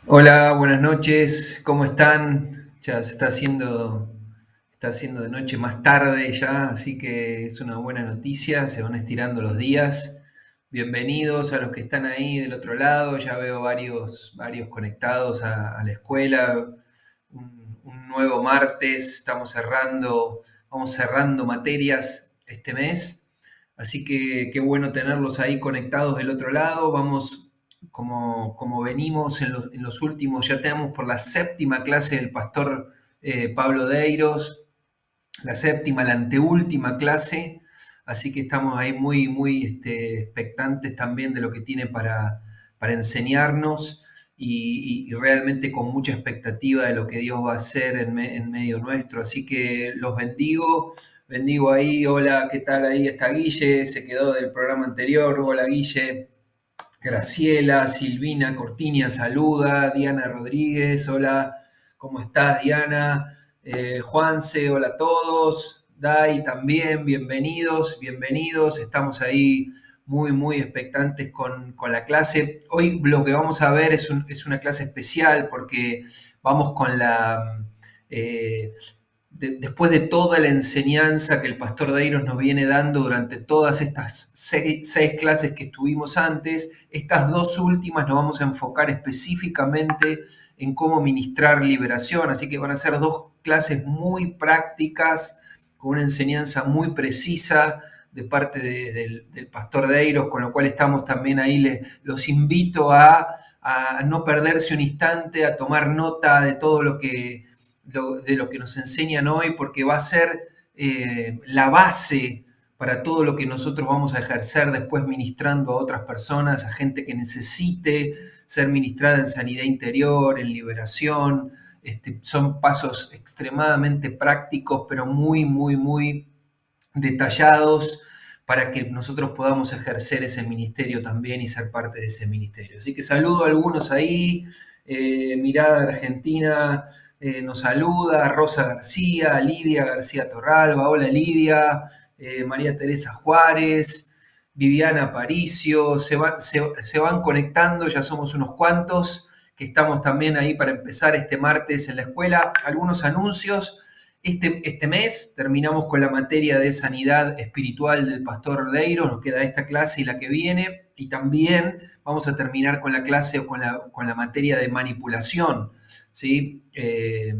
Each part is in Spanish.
Hola, buenas noches, ¿cómo están? Ya se está haciendo de noche más tarde ya, así que es una buena noticia, se van estirando los días. Bienvenidos a los que están ahí del otro lado, ya veo varios conectados a la escuela. Un nuevo martes, vamos cerrando materias este mes, así que qué bueno tenerlos ahí conectados del otro lado. Vamos como venimos en los últimos, ya tenemos por la séptima clase del pastor Pablo Deiros, la séptima, la anteúltima clase, así que estamos ahí muy expectantes también de lo que tiene para enseñarnos y realmente con mucha expectativa de lo que Dios va a hacer en medio nuestro, así que los bendigo ahí. Hola, ¿qué tal? Ahí está Guille, se quedó del programa anterior. Hola, Guille. Graciela, Silvina Cortiña saluda, Diana Rodríguez, hola, ¿cómo estás, Diana? Juanse, hola a todos, Dai también, bienvenidos, estamos ahí muy expectantes con la clase. Hoy lo que vamos a ver es una clase especial porque vamos con eh, después de toda la enseñanza que el pastor Deiros nos viene dando durante todas estas seis clases que estuvimos antes, estas dos últimas nos vamos a enfocar específicamente en cómo ministrar liberación, así que van a ser dos clases muy prácticas, con una enseñanza muy precisa de parte del pastor Deiros, con lo cual estamos también ahí, los invito a no perderse un instante, a tomar nota de todo de lo que nos enseñan hoy, porque va a ser la base para todo lo que nosotros vamos a ejercer después ministrando a otras personas, a gente que necesite ser ministrada en sanidad interior, en liberación. Son pasos extremadamente prácticos, pero muy detallados para que nosotros podamos ejercer ese ministerio también y ser parte de ese ministerio. Así que saludo a algunos ahí. Mirada Argentina nos saluda, Rosa García, Lidia García Torralba, hola Lidia, María Teresa Juárez, Viviana Aparicio, se van conectando, ya somos unos cuantos que estamos también ahí para empezar este martes en la escuela. Algunos anuncios. Este mes terminamos con la materia de sanidad espiritual del pastor Ordeiro, nos queda esta clase y la que viene, y también vamos a terminar con la clase o con la materia de manipulación. ¿Sí?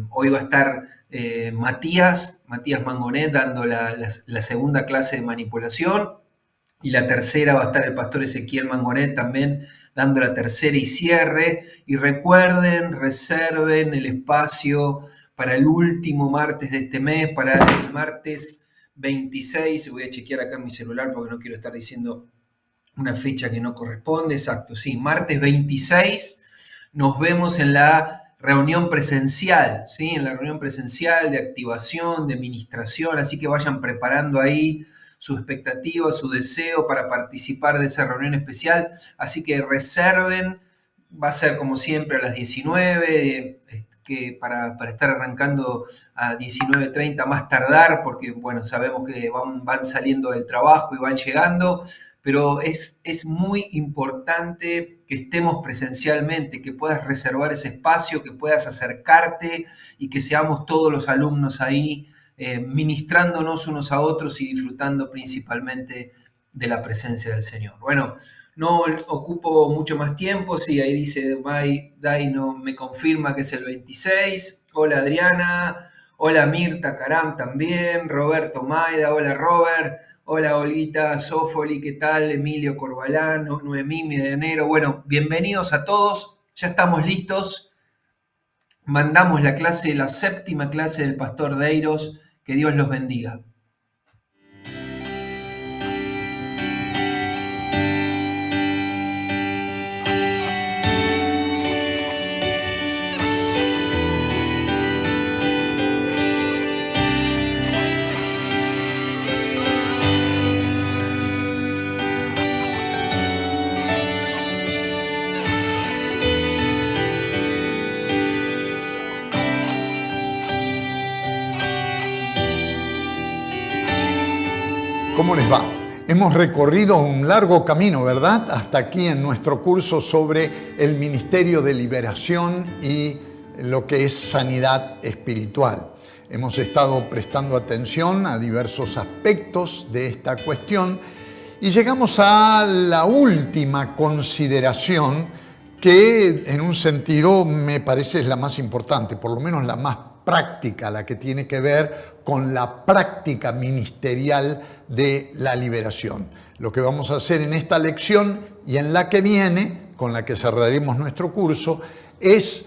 Hoy va a estar Matías Mangonet dando la segunda clase de manipulación, y la tercera va a estar el pastor Ezequiel Mangonet también dando la tercera y cierre. Y recuerden, reserven el espacio para el último martes de este mes, para el martes 26. Voy a chequear acá en mi celular porque no quiero estar diciendo una fecha que no corresponde. Exacto, sí, martes 26 nos vemos en la reunión presencial, ¿sí? En la reunión presencial de activación, de administración, así que vayan preparando ahí su expectativa, su deseo para participar de esa reunión especial, así que reserven, va a ser como siempre a las 19, que para estar arrancando a 19:30 más tardar, porque bueno, sabemos que van saliendo del trabajo y van llegando, pero es muy importante que estemos presencialmente, que puedas reservar ese espacio, que puedas acercarte y que seamos todos los alumnos ahí ministrándonos unos a otros y disfrutando principalmente de la presencia del Señor. Bueno, no ocupo mucho más tiempo, sí, ahí dice Dai, no, me confirma que es el 26. Hola Adriana, hola Mirta Caram también, Roberto Maida, hola Robert. Hola Olguita, Sofoli, ¿qué tal? Emilio Corbalán, Noemí Medianero. Bueno, bienvenidos a todos. Ya estamos listos. Mandamos la séptima clase del pastor Deiros. Que Dios los bendiga. ¿Cómo les va? Hemos recorrido un largo camino, ¿verdad? Hasta aquí en nuestro curso sobre el ministerio de liberación y lo que es sanidad espiritual. Hemos estado prestando atención a diversos aspectos de esta cuestión y llegamos a la última consideración que en un sentido me parece es la más importante, por lo menos la más práctica, la que tiene que ver con la práctica ministerial de la liberación. Lo que vamos a hacer en esta lección y en la que viene, con la que cerraremos nuestro curso, es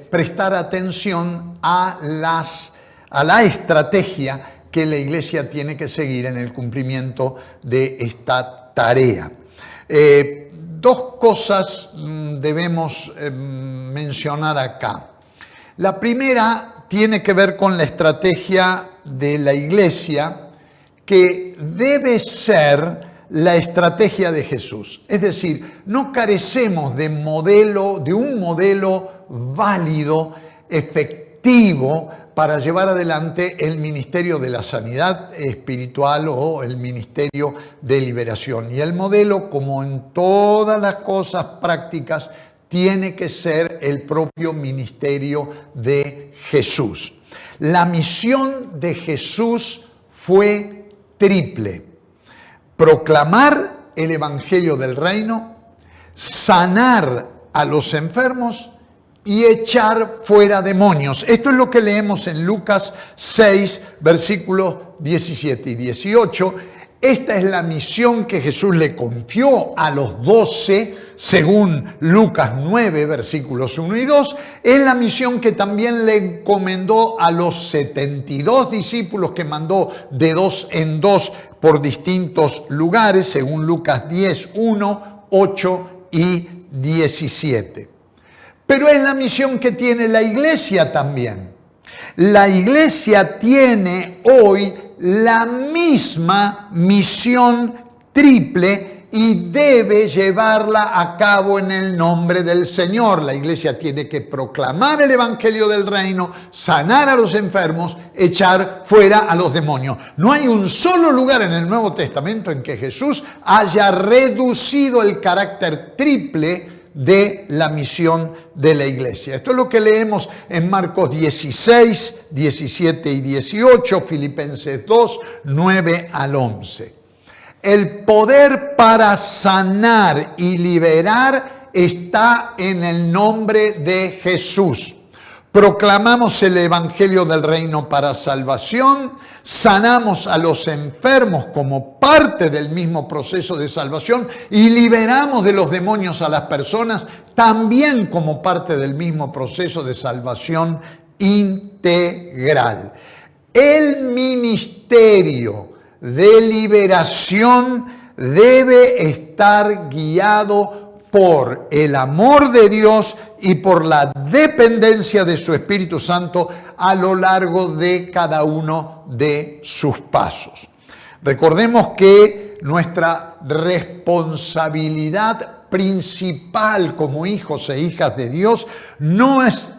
prestar atención a la estrategia que la Iglesia tiene que seguir en el cumplimiento de esta tarea. Dos cosas debemos mencionar acá. La primera tiene que ver con la estrategia de la Iglesia, que debe ser la estrategia de Jesús. Es decir, no carecemos de un modelo válido, efectivo, para llevar adelante el ministerio de la sanidad espiritual o el ministerio de liberación. Y el modelo, como en todas las cosas prácticas, tiene que ser el propio ministerio de Jesús. La misión de Jesús fue triple: proclamar el evangelio del reino, sanar a los enfermos y echar fuera demonios. Esto es lo que leemos en Lucas 6, versículos 17 y 18. Esta es la misión que Jesús le confió a los 12, según Lucas 9, versículos 1 y 2. Es la misión que también le encomendó a los 72 discípulos que mandó de 2 en 2 por distintos lugares, según Lucas 10, 1, 8 y 17. Pero es la misión que tiene la Iglesia también. La Iglesia tiene hoy la misma misión triple y debe llevarla a cabo en el nombre del Señor. La Iglesia tiene que proclamar el evangelio del reino, sanar a los enfermos, echar fuera a los demonios. No hay un solo lugar en el Nuevo Testamento en que Jesús haya reducido el carácter triple de la misión de la Iglesia. Esto es lo que leemos en Marcos 16, 17 y 18, Filipenses 2, 9 al 11. El poder para sanar y liberar está en el nombre de Jesús. Proclamamos el evangelio del reino para salvación, sanamos a los enfermos como parte del mismo proceso de salvación y liberamos de los demonios a las personas también como parte del mismo proceso de salvación integral. El ministerio de liberación debe estar guiado por el amor de Dios y por la dependencia de su Espíritu Santo a lo largo de cada uno de sus pasos. Recordemos que nuestra responsabilidad principal como hijos e hijas de Dios no es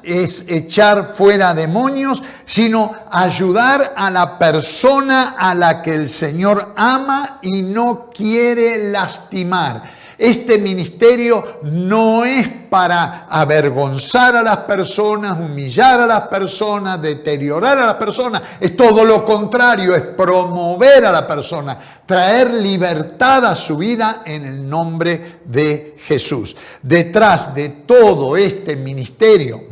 echar fuera demonios, sino ayudar a la persona a la que el Señor ama y no quiere lastimar. Este ministerio no es para avergonzar a las personas, humillar a las personas, deteriorar a las personas. Es todo lo contrario, es promover a la persona, traer libertad a su vida en el nombre de Jesús. Detrás de todo este ministerio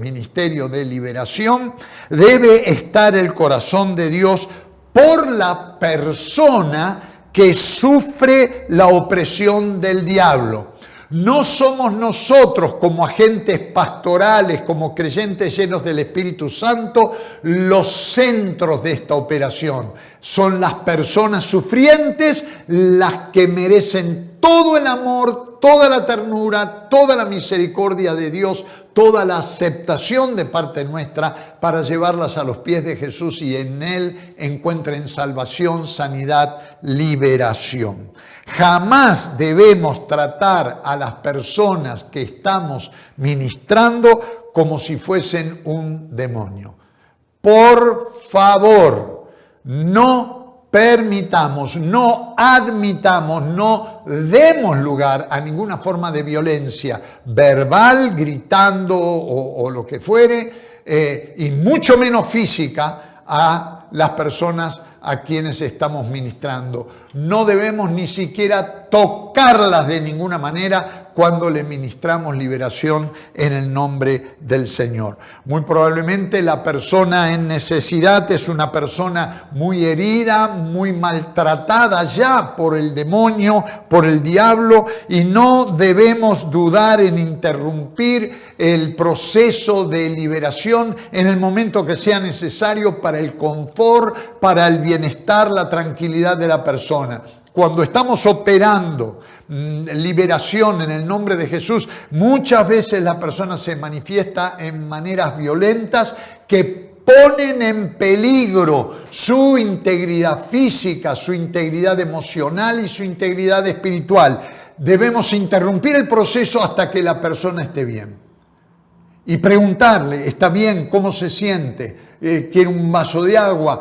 de liberación, debe estar el corazón de Dios por la persona que sufre la opresión del diablo. No somos nosotros como agentes pastorales, como creyentes llenos del Espíritu Santo, los centros de esta operación. Son las personas sufrientes las que merecen todo el amor, toda la ternura, toda la misericordia de Dios, toda la aceptación de parte nuestra para llevarlas a los pies de Jesús y en Él encuentren salvación, sanidad, liberación. Jamás debemos tratar a las personas que estamos ministrando como si fuesen un demonio. Por favor, no permitamos, no admitamos, no demos lugar a ninguna forma de violencia verbal, gritando o lo que fuere, y mucho menos física a las personas a quienes estamos ministrando. No debemos ni siquiera tocarlas de ninguna manera cuando le ministramos liberación en el nombre del Señor. Muy probablemente la persona en necesidad es una persona muy herida, muy maltratada ya por el demonio, por el diablo, y no debemos dudar en interrumpir el proceso de liberación en el momento que sea necesario para el confort, para el bienestar, la tranquilidad de la persona. Cuando estamos operando liberación en el nombre de Jesús, muchas veces la persona se manifiesta en maneras violentas que ponen en peligro su integridad física, su integridad emocional y su integridad espiritual. Debemos interrumpir el proceso hasta que la persona esté bien y preguntarle, ¿está bien? ¿Cómo se siente? ¿Quiere un vaso de agua?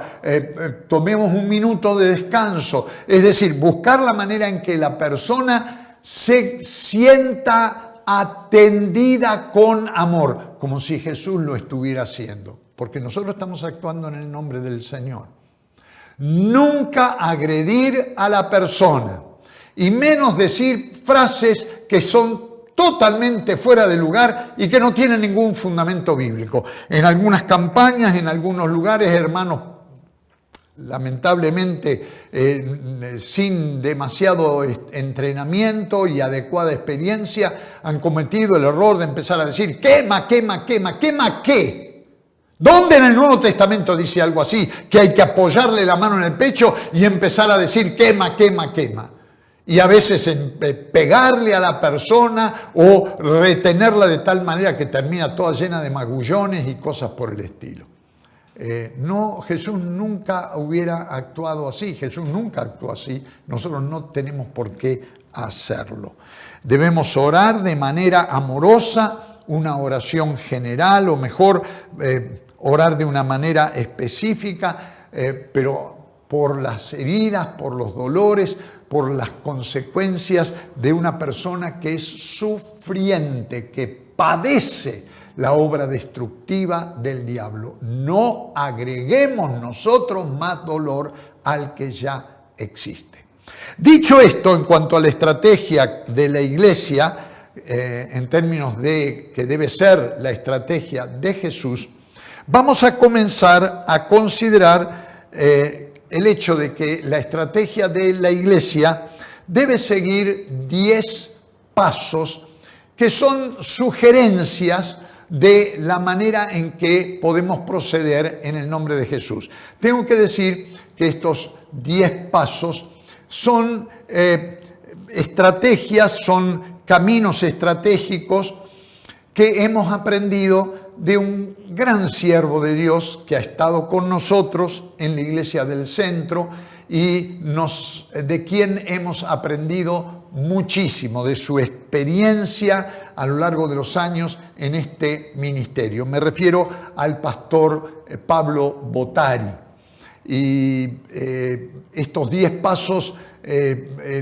Tomemos un minuto de descanso. Es decir, buscar la manera en que la persona se sienta atendida con amor, como si Jesús lo estuviera haciendo, porque nosotros estamos actuando en el nombre del Señor. Nunca agredir a la persona, y menos decir frases que son totalmente fuera de lugar y que no tienen ningún fundamento bíblico. En algunas campañas, en algunos lugares, hermanos, lamentablemente sin demasiado entrenamiento y adecuada experiencia, han cometido el error de empezar a decir quema, quema, quema, quema ¿qué? ¿Dónde en el Nuevo Testamento dice algo así? Que hay que apoyarle la mano en el pecho y empezar a decir quema, quema, quema. Y a veces pegarle a la persona o retenerla de tal manera que termina toda llena de magullones y cosas por el estilo. No, Jesús nunca hubiera actuado así, Jesús nunca actuó así, nosotros no tenemos por qué hacerlo. Debemos orar de manera amorosa, una oración general, o mejor, orar de una manera específica, pero por las heridas, por los dolores, por las consecuencias de una persona que es sufriente, que padece la obra destructiva del diablo. No agreguemos nosotros más dolor al que ya existe. Dicho esto, en cuanto a la estrategia de la Iglesia, en términos de que debe ser la estrategia de Jesús, vamos a comenzar a considerar el hecho de que la estrategia de la Iglesia debe seguir 10 pasos que son sugerencias de la manera en que podemos proceder en el nombre de Jesús. Tengo que decir que estos 10 pasos son estrategias, son caminos estratégicos que hemos aprendido de un gran siervo de Dios que ha estado con nosotros en la Iglesia del Centro y de quien hemos aprendido muchísimo, de su experiencia a lo largo de los años en este ministerio. Me refiero al pastor Pablo Bottari. Y estos 10 pasos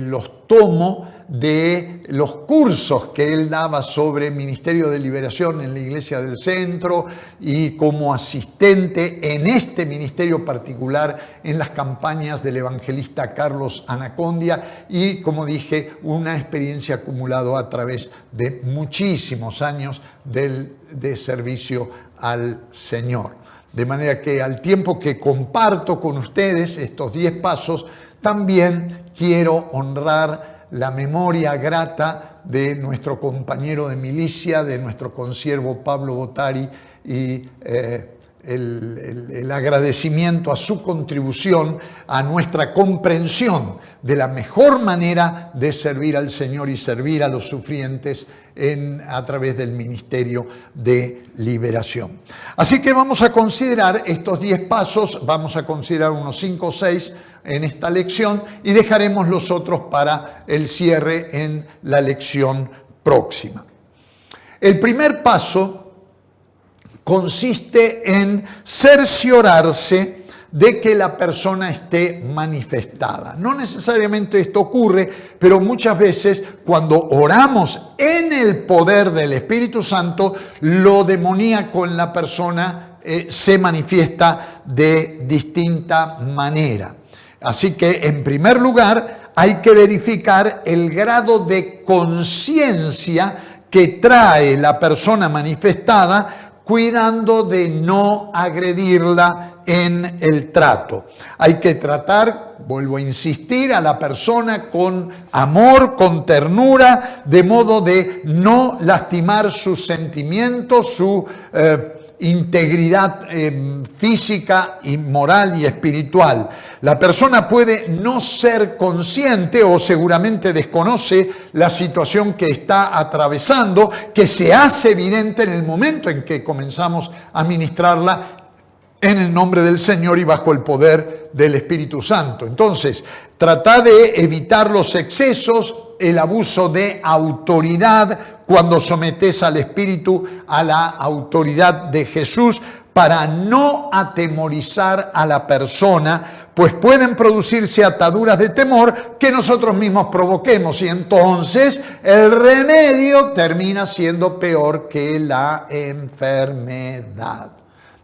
los tomo de los cursos que él daba sobre Ministerio de Liberación en la Iglesia del Centro y como asistente en este ministerio particular en las campañas del evangelista Carlos Anacondia y, como dije, una experiencia acumulada a través de muchísimos años de servicio al Señor. De manera que al tiempo que comparto con ustedes estos 10 pasos, también quiero honrar la memoria grata de nuestro compañero de milicia, de nuestro consiervo Pablo Bottari y el agradecimiento a su contribución, a nuestra comprensión de la mejor manera de servir al Señor y servir a los sufrientes a través del ministerio de liberación. Así que vamos a considerar estos 10 pasos, vamos a considerar unos 5 o 6 en esta lección y dejaremos los otros para el cierre en la lección próxima. El primer paso consiste en cerciorarse de que la persona esté manifestada. No necesariamente esto ocurre, pero muchas veces cuando oramos en el poder del Espíritu Santo, lo demoníaco en la persona se manifiesta de distinta manera. Así que, en primer lugar, hay que verificar el grado de conciencia que trae la persona manifestada, cuidando de no agredirla en el trato. Hay que tratar, vuelvo a insistir, a la persona con amor, con ternura, de modo de no lastimar sus sentimientos, su integridad física y moral y espiritual. La persona puede no ser consciente o seguramente desconoce la situación que está atravesando, que se hace evidente en el momento en que comenzamos a ministrarla en el nombre del Señor y bajo el poder del Espíritu Santo. Entonces, trata de evitar los excesos, el abuso de autoridad, cuando sometes al Espíritu a la autoridad de Jesús, para no atemorizar a la persona, pues pueden producirse ataduras de temor que nosotros mismos provoquemos, y entonces el remedio termina siendo peor que la enfermedad.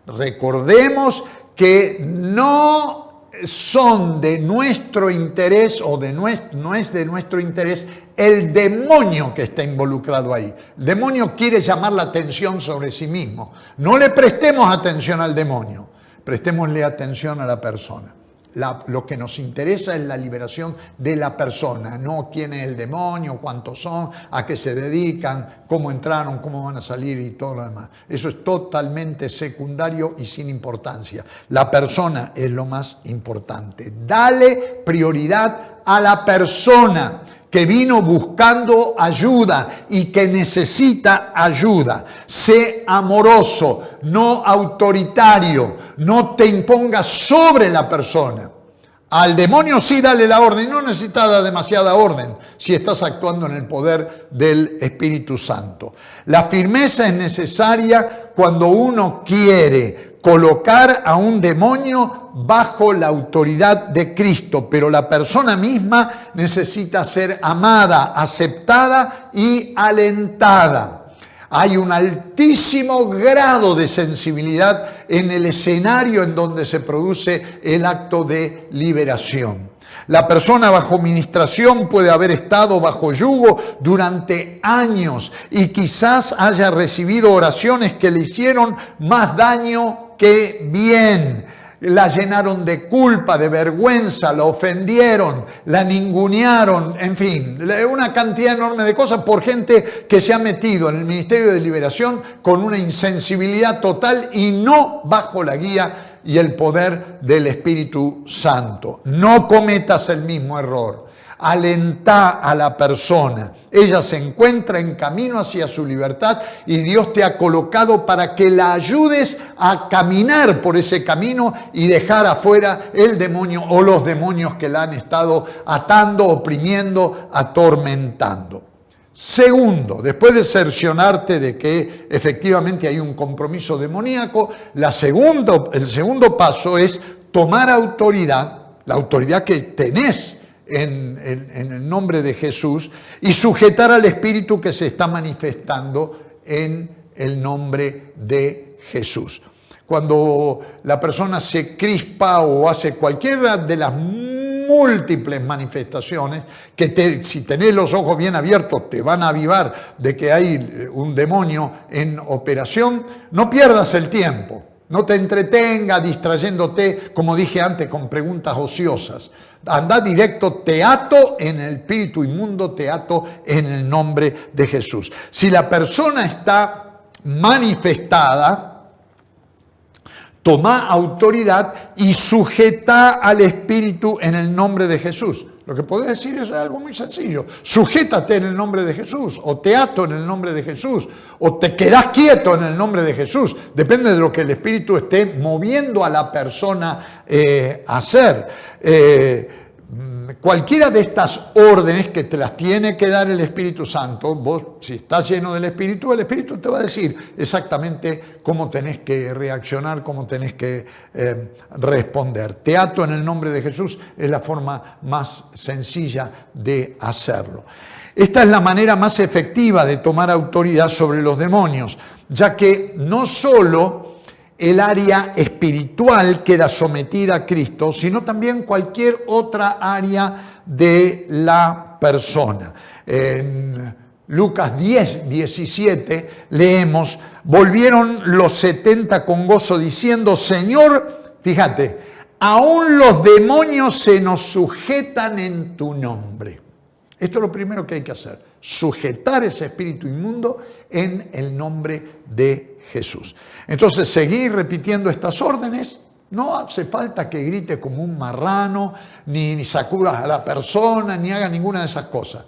Recordemos que no son de nuestro interés, o no es de nuestro interés el demonio que está involucrado ahí. El demonio quiere llamar la atención sobre sí mismo. No le prestemos atención al demonio, prestémosle atención a la persona. Lo que nos interesa es la liberación de la persona, no quién es el demonio, cuántos son, a qué se dedican, cómo entraron, cómo van a salir y todo lo demás. Eso es totalmente secundario y sin importancia. La persona es lo más importante. Dale prioridad a la persona que vino buscando ayuda y que necesita ayuda. Sé amoroso, no autoritario, no te impongas sobre la persona. Al demonio sí dale la orden, no necesitas dar demasiada orden si estás actuando en el poder del Espíritu Santo. La firmeza es necesaria cuando uno quiere colocar a un demonio bajo la autoridad de Cristo, pero la persona misma necesita ser amada, aceptada y alentada. Hay un altísimo grado de sensibilidad en el escenario en donde se produce el acto de liberación. La persona bajo ministración puede haber estado bajo yugo durante años y quizás haya recibido oraciones que le hicieron más daño que bien. La llenaron de culpa, de vergüenza, la ofendieron, la ningunearon, en fin, una cantidad enorme de cosas por gente que se ha metido en el ministerio de liberación con una insensibilidad total y no bajo la guía y el poder del Espíritu Santo. No cometas el mismo error. Alentá a la persona. Ella se encuentra en camino hacia su libertad y Dios te ha colocado para que la ayudes a caminar por ese camino y dejar afuera el demonio o los demonios que la han estado atando, oprimiendo, atormentando. Segundo, después de cerciorarte de que efectivamente hay un compromiso demoníaco, el segundo paso es tomar autoridad, la autoridad que tenés en el nombre de Jesús, y sujetar al Espíritu que se está manifestando en el nombre de Jesús. Cuando la persona se crispa o hace cualquiera de las múltiples manifestaciones que si tenés los ojos bien abiertos te van a avivar de que hay un demonio en operación, no pierdas el tiempo, no te entretenga distrayéndote, como dije antes, con preguntas ociosas. Anda directo, te ato en el espíritu inmundo, te ato en el nombre de Jesús. Si la persona está manifestada, toma autoridad y sujeta al Espíritu en el nombre de Jesús. Lo que podés decir es algo muy sencillo. Sujétate en el nombre de Jesús, o te ato en el nombre de Jesús, o te quedás quieto en el nombre de Jesús. Depende de lo que el Espíritu esté moviendo a la persona a hacer. cualquiera de estas órdenes que te las tiene que dar el Espíritu Santo, vos si estás lleno del Espíritu, el Espíritu te va a decir exactamente cómo tenés que reaccionar, cómo tenés que responder. Te ato en el nombre de Jesús es la forma más sencilla de hacerlo. Esta es la manera más efectiva de tomar autoridad sobre los demonios, ya que no solo el área espiritual queda sometida a Cristo, sino también cualquier otra área de la persona. En Lucas 10, 17 leemos: volvieron los 70 con gozo diciendo: Señor, fíjate, aún los demonios se nos sujetan en tu nombre. Esto es lo primero que hay que hacer, sujetar ese espíritu inmundo en el nombre de Jesús. Entonces, seguir repitiendo estas órdenes, no hace falta que grite como un marrano, ni sacudas a la persona, ni haga ninguna de esas cosas.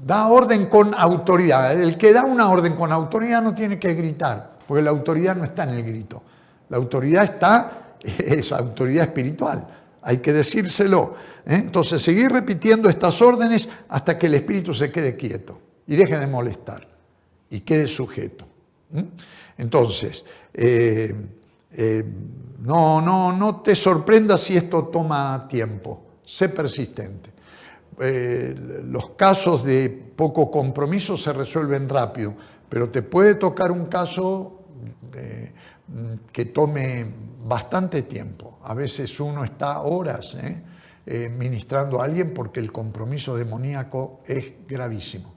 Da orden con autoridad. El que da una orden con autoridad no tiene que gritar, porque la autoridad no está en el grito. La autoridad es autoridad espiritual. Hay que decírselo. Entonces, seguir repitiendo estas órdenes hasta que el espíritu se quede quieto y deje de molestar y quede sujeto. Entonces, no te sorprendas si esto toma tiempo. Sé persistente. Los casos de poco compromiso se resuelven rápido, pero te puede tocar un caso que tome bastante tiempo. A veces uno está horas ministrando a alguien porque el compromiso demoníaco es gravísimo.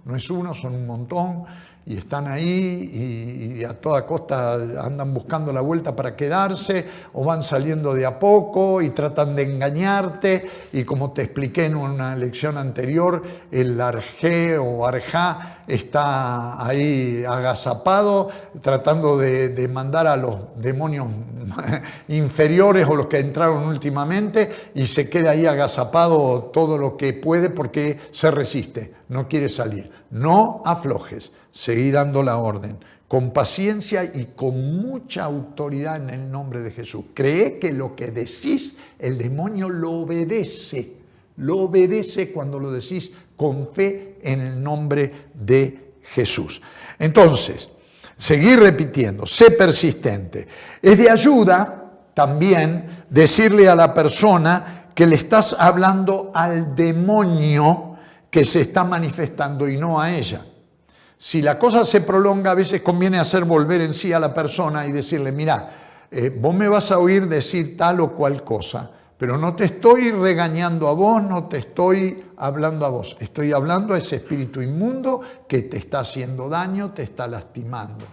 No es uno, son un montón y están ahí y a toda costa andan buscando la vuelta para quedarse o van saliendo de a poco y tratan de engañarte y, como te expliqué en una lección anterior, el arjé o arjá está ahí agazapado tratando de mandar a los demonios inferiores o los que entraron últimamente y se queda ahí agazapado todo lo que puede porque se resiste, no quiere salir. No aflojes, seguí dando la orden, con paciencia y con mucha autoridad en el nombre de Jesús. Cree que lo que decís, el demonio lo obedece cuando lo decís con fe en el nombre de Jesús. Entonces, seguir repitiendo, sé persistente. Es de ayuda también decirle a la persona que le estás hablando al demonio que se está manifestando y no a ella. Si la cosa se prolonga, a veces conviene hacer volver en sí a la persona y decirle: mira, vos me vas a oír decir tal o cual cosa, pero no te estoy regañando a vos, no te estoy hablando a vos, estoy hablando a ese espíritu inmundo que te está haciendo daño, te está lastimando.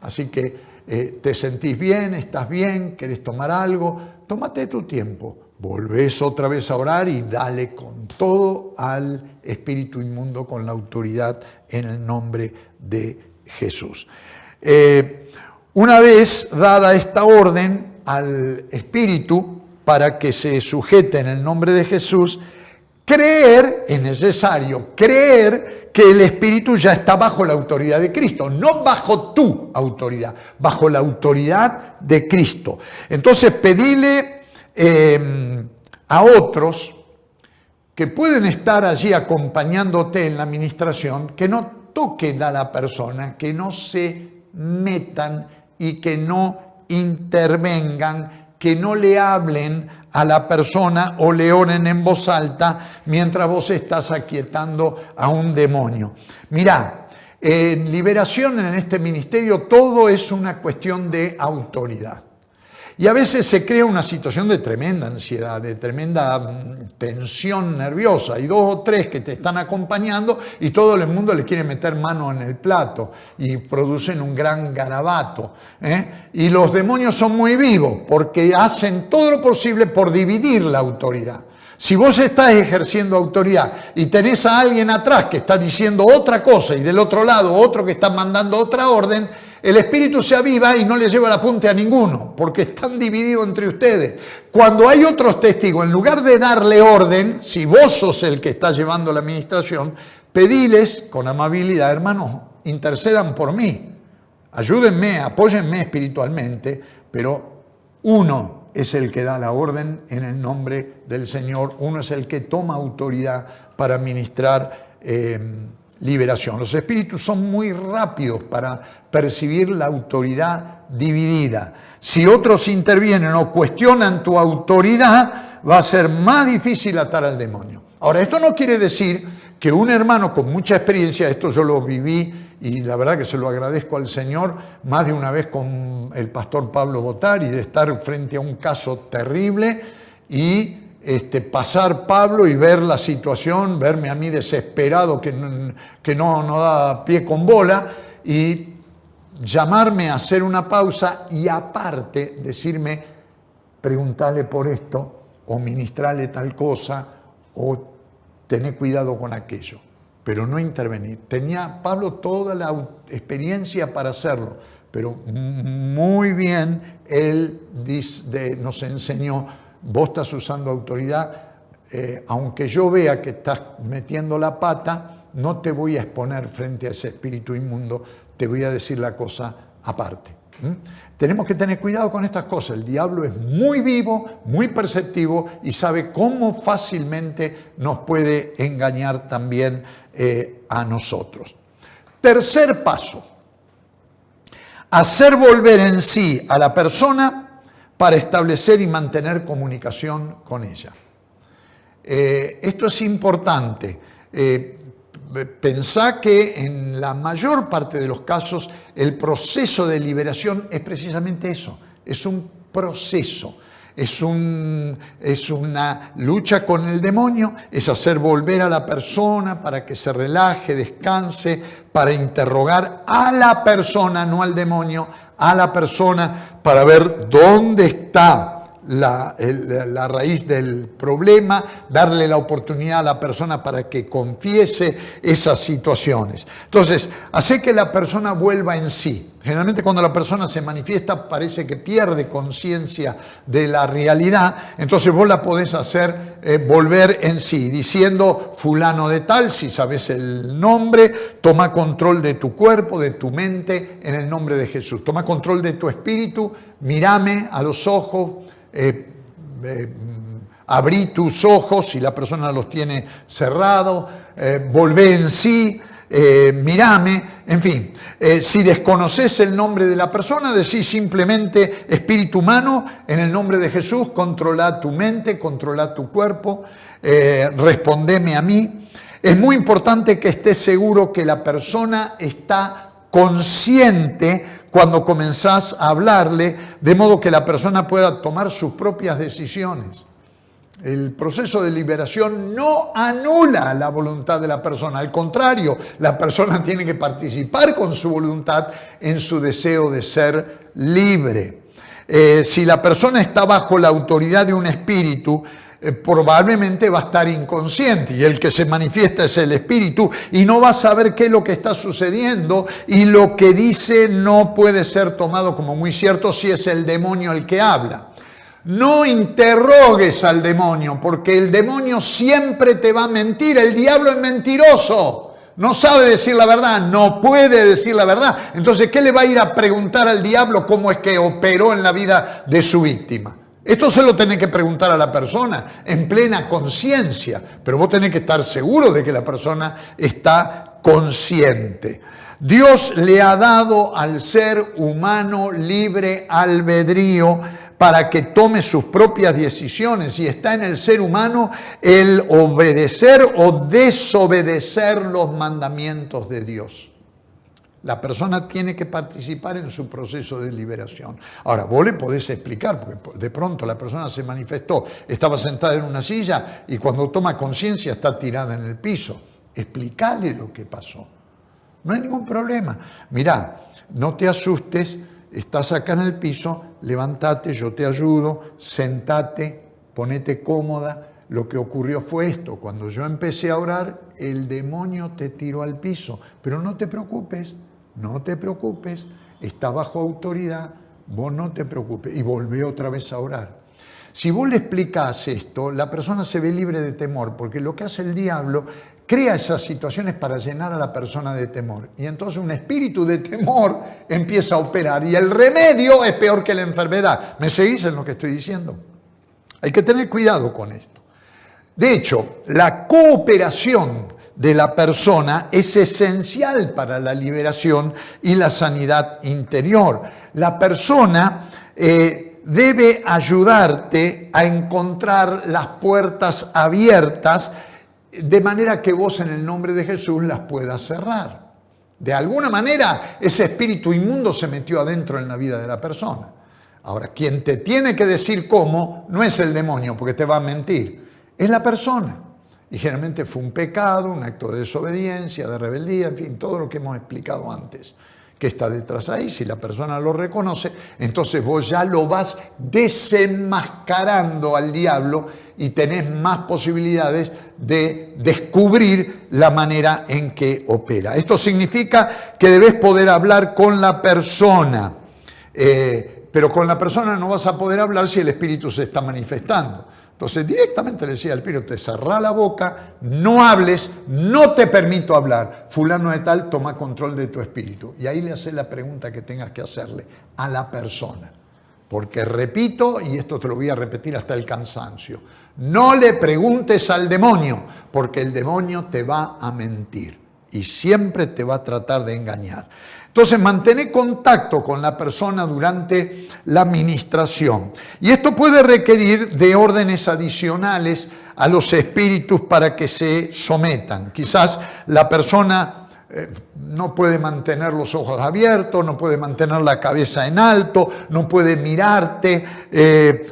Así que te sentís bien, estás bien, querés tomar algo, tómate tu tiempo. Volvés otra vez a orar y dale con todo al espíritu inmundo con la autoridad en el nombre de Jesús. Una vez dada esta orden al espíritu para que se sujete en el nombre de Jesús, es necesario creer que el espíritu ya está bajo la autoridad de Cristo, no bajo tu autoridad, bajo la autoridad de Cristo. Entonces pedile a otros que pueden estar allí acompañándote en la administración, que no toquen a la persona, que no se metan y que no intervengan, que no le hablen a la persona o le oren en voz alta mientras vos estás aquietando a un demonio. Mirá, en liberación, en este ministerio, todo es una cuestión de autoridad. Y a veces se crea una situación de tremenda ansiedad, de tremenda tensión nerviosa. Hay 2 o 3 que te están acompañando y todo el mundo le quiere meter mano en el plato y producen un gran garabato. Y los demonios son muy vivos porque hacen todo lo posible por dividir la autoridad. Si vos estás ejerciendo autoridad y tenés a alguien atrás que está diciendo otra cosa y del otro lado otro que está mandando otra orden, el espíritu se aviva y no le lleva el apunte a ninguno, porque están divididos entre ustedes. Cuando hay otros testigos, en lugar de darle orden, si vos sos el que está llevando la administración, pediles con amabilidad: hermanos, intercedan por mí, ayúdenme, apóyenme espiritualmente, pero uno es el que da la orden en el nombre del Señor. Uno es el que toma autoridad para ministrar liberación. Los espíritus son muy rápidos para percibir la autoridad dividida. Si otros intervienen o cuestionan tu autoridad, va a ser más difícil atar al demonio. Ahora, esto no quiere decir que un hermano con mucha experiencia, esto yo lo viví y la verdad que se lo agradezco al Señor más de una vez con el pastor Pablo Botari, de estar frente a un caso terrible y pasar Pablo y ver la situación, verme a mí desesperado que no da pie con bola y llamarme a hacer una pausa y aparte decirme, preguntale por esto o ministrale tal cosa o tener cuidado con aquello, pero no intervenir. Tenía Pablo toda la experiencia para hacerlo, pero muy bien él nos enseñó, vos estás usando autoridad, aunque yo vea que estás metiendo la pata, no te voy a exponer frente a ese espíritu inmundo, te voy a decir la cosa aparte. Tenemos que tener cuidado con estas cosas. El diablo es muy vivo, muy perceptivo y sabe cómo fácilmente nos puede engañar también a nosotros. Tercer paso, hacer volver en sí a la persona para establecer y mantener comunicación con ella. Esto es importante. Pensá que en la mayor parte de los casos el proceso de liberación es precisamente eso, es un proceso, es una lucha con el demonio, es hacer volver a la persona para que se relaje, descanse, para interrogar a la persona, no al demonio, a la persona para ver dónde está la raíz del problema, darle la oportunidad a la persona para que confiese esas situaciones. Entonces, hace que la persona vuelva en sí. Generalmente cuando la persona se manifiesta parece que pierde conciencia de la realidad, entonces vos la podés hacer volver en sí, diciendo fulano de tal, si sabes el nombre, toma control de tu cuerpo, de tu mente, en el nombre de Jesús. Toma control de tu espíritu, mírame a los ojos, abrí tus ojos si la persona los tiene cerrados, volvé en sí, mírame, en fin. Si desconoces el nombre de la persona, decís simplemente espíritu humano, en el nombre de Jesús, controla tu mente, controla tu cuerpo, respondeme a mí. Es muy importante que estés seguro que la persona está consciente cuando comenzás a hablarle, de modo que la persona pueda tomar sus propias decisiones. El proceso de liberación no anula la voluntad de la persona, al contrario, la persona tiene que participar con su voluntad en su deseo de ser libre. Si la persona está bajo la autoridad de un espíritu, probablemente va a estar inconsciente y el que se manifiesta es el espíritu y no va a saber qué es lo que está sucediendo y lo que dice no puede ser tomado como muy cierto si es el demonio el que habla. No interrogues al demonio porque el demonio siempre te va a mentir, el diablo es mentiroso, no sabe decir la verdad, no puede decir la verdad. Entonces, ¿qué le va a ir a preguntar al diablo cómo es que operó en la vida de su víctima? Esto se lo tenés que preguntar a la persona en plena conciencia, pero vos tenés que estar seguro de que la persona está consciente. Dios le ha dado al ser humano libre albedrío para que tome sus propias decisiones y está en el ser humano el obedecer o desobedecer los mandamientos de Dios. La persona tiene que participar en su proceso de liberación. Ahora, vos le podés explicar, porque de pronto la persona se manifestó, estaba sentada en una silla y cuando toma conciencia está tirada en el piso. Explicale lo que pasó. No hay ningún problema. Mirá, no te asustes, estás acá en el piso, levántate, yo te ayudo, sentate, ponete cómoda. Lo que ocurrió fue esto, cuando yo empecé a orar, el demonio te tiró al piso, pero no te preocupes, está bajo autoridad, vos no te preocupes, y volvé otra vez a orar. Si vos le explicás esto, la persona se ve libre de temor, porque lo que hace el diablo crea esas situaciones para llenar a la persona de temor. Y entonces un espíritu de temor empieza a operar y el remedio es peor que la enfermedad. ¿Me seguís en lo que estoy diciendo? Hay que tener cuidado con esto. De hecho, la cooperación de la persona es esencial para la liberación y la sanidad interior. La persona debe ayudarte a encontrar las puertas abiertas de manera que vos en el nombre de Jesús las puedas cerrar. De alguna manera ese espíritu inmundo se metió adentro en la vida de la persona. Ahora, quien te tiene que decir cómo no es el demonio, porque te va a mentir, es la persona. Y generalmente fue un pecado, un acto de desobediencia, de rebeldía, en fin, todo lo que hemos explicado antes. Que está detrás ahí, si la persona lo reconoce, entonces vos ya lo vas desenmascarando al diablo y tenés más posibilidades de descubrir la manera en que opera. Esto significa que debes poder hablar con la persona, pero con la persona no vas a poder hablar si el espíritu se está manifestando. Entonces directamente le decía al espíritu, te cerrá la boca, no hables, no te permito hablar. Fulano de tal, toma control de tu espíritu. Y ahí le haces la pregunta que tengas que hacerle a la persona. Porque repito, y esto te lo voy a repetir hasta el cansancio, no le preguntes al demonio, porque el demonio te va a mentir y siempre te va a tratar de engañar. Entonces, mantener contacto con la persona durante la ministración. Y esto puede requerir de órdenes adicionales a los espíritus para que se sometan. Quizás la persona no puede mantener los ojos abiertos, no puede mantener la cabeza en alto, no puede mirarte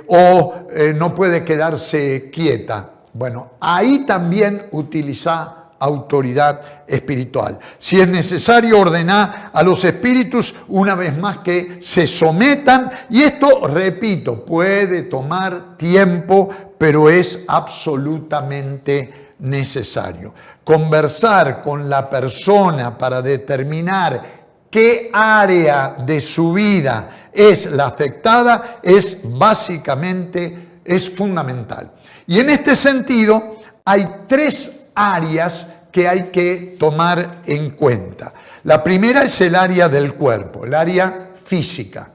o no puede quedarse quieta. Bueno, ahí también utiliza autoridad espiritual. Si es necesario, ordenar a los espíritus una vez más que se sometan, y esto, repito, puede tomar tiempo, pero es absolutamente necesario. Conversar con la persona para determinar qué área de su vida es la afectada es fundamental. Y en este sentido hay tres áreas que hay que tomar en cuenta. La primera es el área del cuerpo, el área física.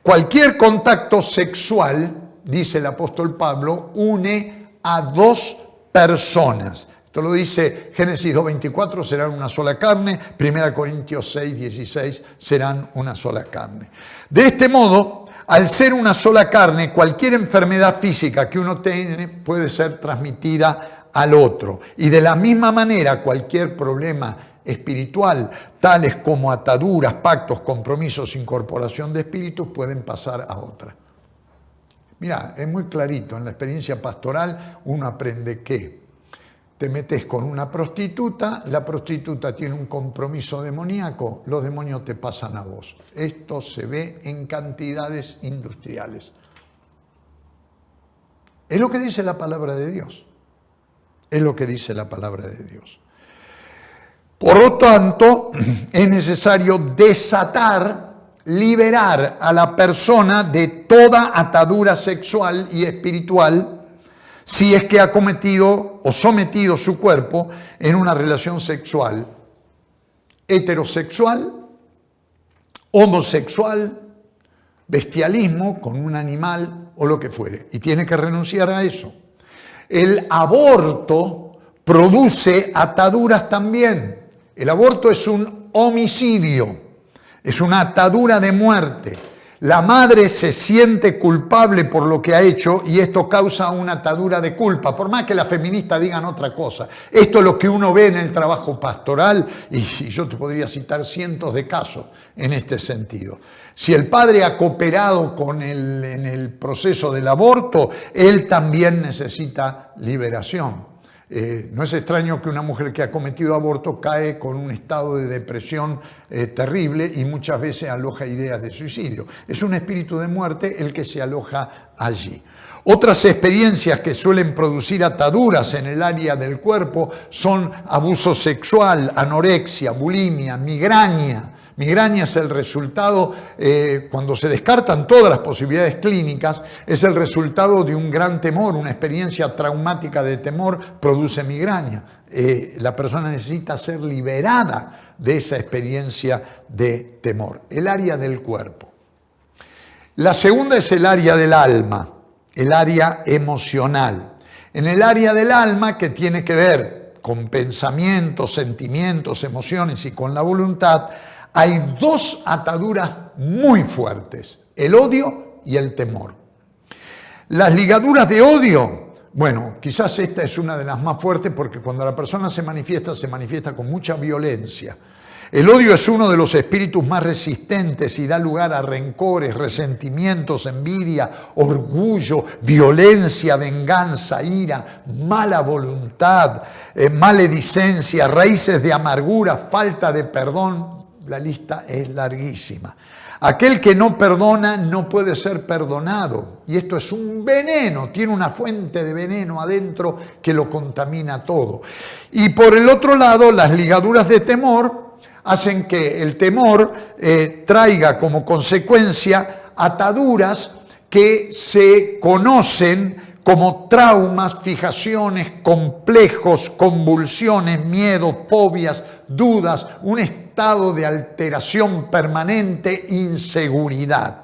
Cualquier contacto sexual, dice el apóstol Pablo, une a dos personas. Esto lo dice Génesis 2:24, serán una sola carne. 1 Corintios 6:16, serán una sola carne. De este modo, al ser una sola carne, cualquier enfermedad física que uno tiene puede ser transmitida al otro. Y de la misma manera, cualquier problema espiritual, tales como ataduras, pactos, compromisos, incorporación de espíritus, pueden pasar a otra. Mirá, es muy clarito, en la experiencia pastoral uno aprende que te metes con una prostituta, la prostituta tiene un compromiso demoníaco, los demonios te pasan a vos. Esto se ve en cantidades industriales. Es lo que dice la palabra de Dios. Es lo que dice la palabra de Dios. Por lo tanto, es necesario desatar, liberar a la persona de toda atadura sexual y espiritual si es que ha cometido o sometido su cuerpo en una relación sexual heterosexual, homosexual, bestialismo con un animal o lo que fuere. Y tiene que renunciar a eso. El aborto produce ataduras también. El aborto es un homicidio, es una atadura de muerte. La madre se siente culpable por lo que ha hecho y esto causa una atadura de culpa, por más que las feministas digan otra cosa. Esto es lo que uno ve en el trabajo pastoral y yo te podría citar cientos de casos en este sentido. Si el padre ha cooperado en el proceso del aborto, él también necesita liberación. No es extraño que una mujer que ha cometido aborto cae con un estado de depresión terrible y muchas veces aloja ideas de suicidio. Es un espíritu de muerte el que se aloja allí. Otras experiencias que suelen producir ataduras en el área del cuerpo son abuso sexual, anorexia, bulimia, migraña. Migraña es el resultado, cuando se descartan todas las posibilidades clínicas, es el resultado de un gran temor, una experiencia traumática de temor produce migraña. la persona necesita ser liberada de esa experiencia de temor. El área del cuerpo. La segunda es el área del alma, el área emocional. En el área del alma, que tiene que ver con pensamientos, sentimientos, emociones y con la voluntad, hay dos ataduras muy fuertes, el odio y el temor. Las ligaduras de odio, bueno, quizás esta es una de las más fuertes porque cuando la persona se manifiesta con mucha violencia. El odio es uno de los espíritus más resistentes y da lugar a rencores, resentimientos, envidia, orgullo, violencia, venganza, ira, mala voluntad, maledicencia, raíces de amargura, falta de perdón. La lista es larguísima. Aquel que no perdona no puede ser perdonado. Y esto es un veneno, tiene una fuente de veneno adentro que lo contamina todo. Y por el otro lado, las ligaduras de temor hacen que el temor traiga como consecuencia ataduras que se conocen como traumas, fijaciones, complejos, convulsiones, miedos, fobias, dudas, un estado de alteración permanente, inseguridad.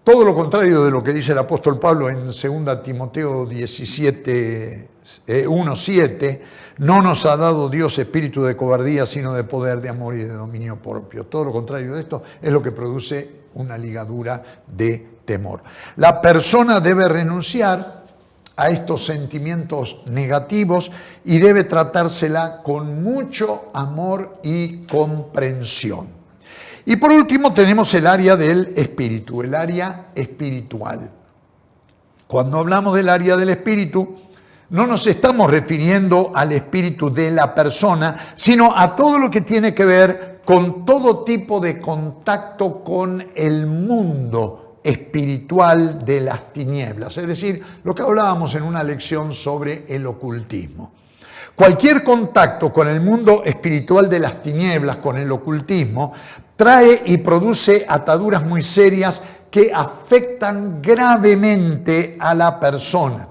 Todo lo contrario de lo que dice el apóstol Pablo en 2 Timoteo 1:7, no nos ha dado Dios espíritu de cobardía, sino de poder, de amor y de dominio propio. Todo lo contrario de esto es lo que produce una ligadura de temor. La persona debe renunciar a estos sentimientos negativos y debe tratársela con mucho amor y comprensión. Y por último tenemos el área del espíritu, el área espiritual. Cuando hablamos del área del espíritu, no nos estamos refiriendo al espíritu de la persona, sino a todo lo que tiene que ver con todo tipo de contacto con el mundo espiritual de las tinieblas, es decir, lo que hablábamos en una lección sobre el ocultismo. Cualquier contacto con el mundo espiritual de las tinieblas, con el ocultismo, trae y produce ataduras muy serias que afectan gravemente a la persona.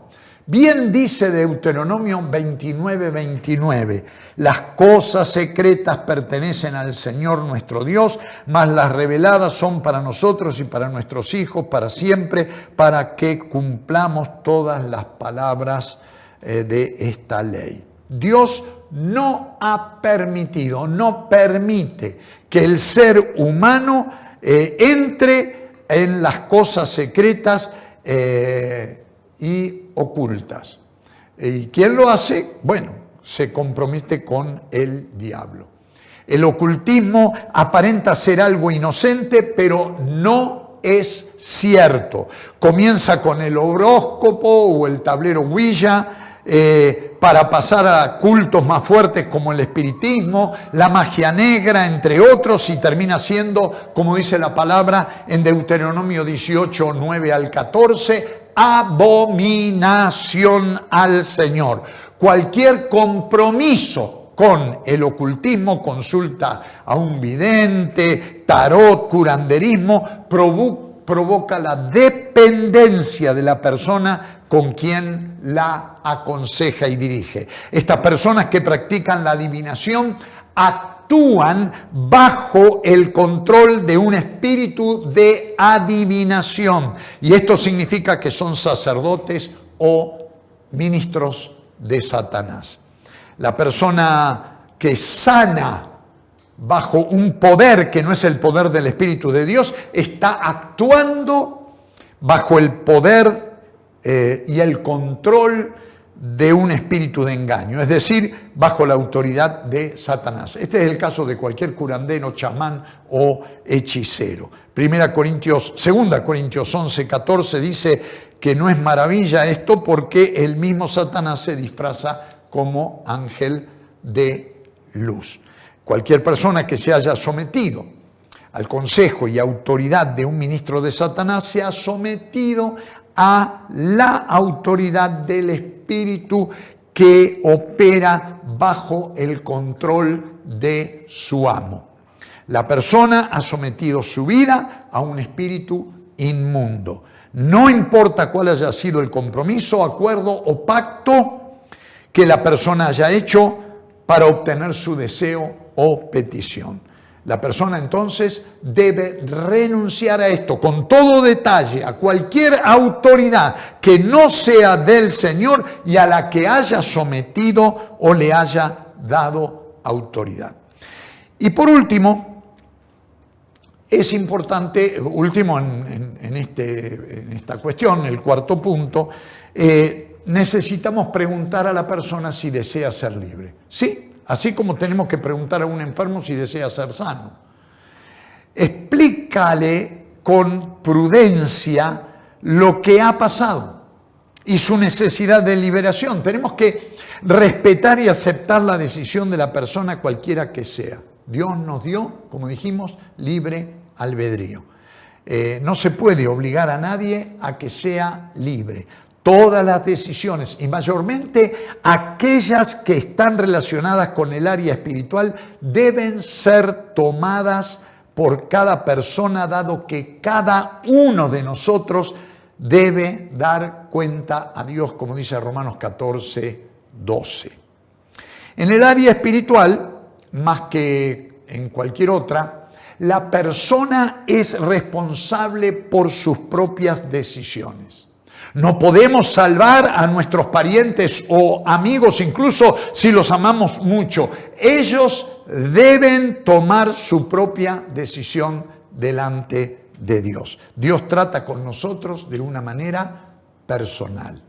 Bien dice Deuteronomio 29:29, las cosas secretas pertenecen al Señor nuestro Dios, mas las reveladas son para nosotros y para nuestros hijos para siempre, para que cumplamos todas las palabras de esta ley. Dios no ha permitido, no permite que el ser humano entre en las cosas secretas y ocultas. ¿Y quién lo hace? Bueno, se compromete con el diablo. El ocultismo aparenta ser algo inocente, pero no es cierto. Comienza con el horóscopo o el tablero Ouija, para pasar a cultos más fuertes como el espiritismo, la magia negra, entre otros, y termina siendo, como dice la palabra en Deuteronomio 18, 9 al 14, abominación al Señor. Cualquier compromiso con el ocultismo, consulta a un vidente, tarot, curanderismo, provoca la dependencia de la persona con quien la aconseja y dirige. Estas personas que practican la adivinación actúan bajo el control de un espíritu de adivinación. Y esto significa que son sacerdotes o ministros de Satanás. La persona que sana bajo un poder que no es el poder del Espíritu de Dios está actuando bajo el poder y el control de un espíritu de engaño, es decir, bajo la autoridad de Satanás. Este es el caso de cualquier curandero, chamán o hechicero. 2 Corintios 11:14 dice que no es maravilla esto porque el mismo Satanás se disfraza como ángel de luz. Cualquier persona que se haya sometido al consejo y autoridad de un ministro de Satanás se ha sometido a la autoridad del espíritu que opera bajo el control de su amo. La persona ha sometido su vida a un espíritu inmundo. No importa cuál haya sido el compromiso, acuerdo o pacto que la persona haya hecho para obtener su deseo o petición. La persona entonces debe renunciar a esto con todo detalle, a cualquier autoridad que no sea del Señor y a la que haya sometido o le haya dado autoridad. Y por último, es importante, en esta cuestión, el cuarto punto, necesitamos preguntar a la persona si desea ser libre. Sí. Así como tenemos que preguntar a un enfermo si desea ser sano. Explícale con prudencia lo que ha pasado y su necesidad de liberación. Tenemos que respetar y aceptar la decisión de la persona cualquiera que sea. Dios nos dio, como dijimos, libre albedrío. No se puede obligar a nadie a que sea libre. Todas las decisiones, y mayormente aquellas que están relacionadas con el área espiritual, deben ser tomadas por cada persona, dado que cada uno de nosotros debe dar cuenta a Dios, como dice Romanos 14:12. En el área espiritual, más que en cualquier otra, la persona es responsable por sus propias decisiones. No podemos salvar a nuestros parientes o amigos, incluso si los amamos mucho. Ellos deben tomar su propia decisión delante de Dios. Dios trata con nosotros de una manera personal.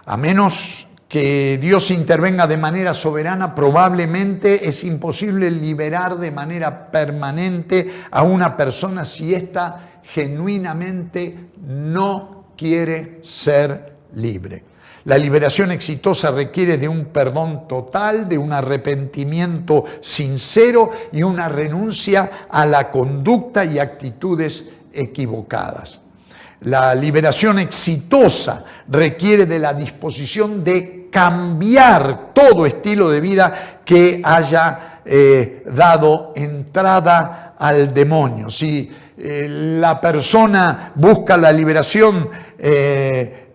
A menos que Dios intervenga de manera soberana, probablemente es imposible liberar de manera permanente a una persona si ésta genuinamente no quiere ser libre. La liberación exitosa requiere de un perdón total, de un arrepentimiento sincero y una renuncia a la conducta y actitudes equivocadas. La liberación exitosa requiere de la disposición de cambiar todo estilo de vida que haya dado entrada al demonio. Si la persona busca la liberación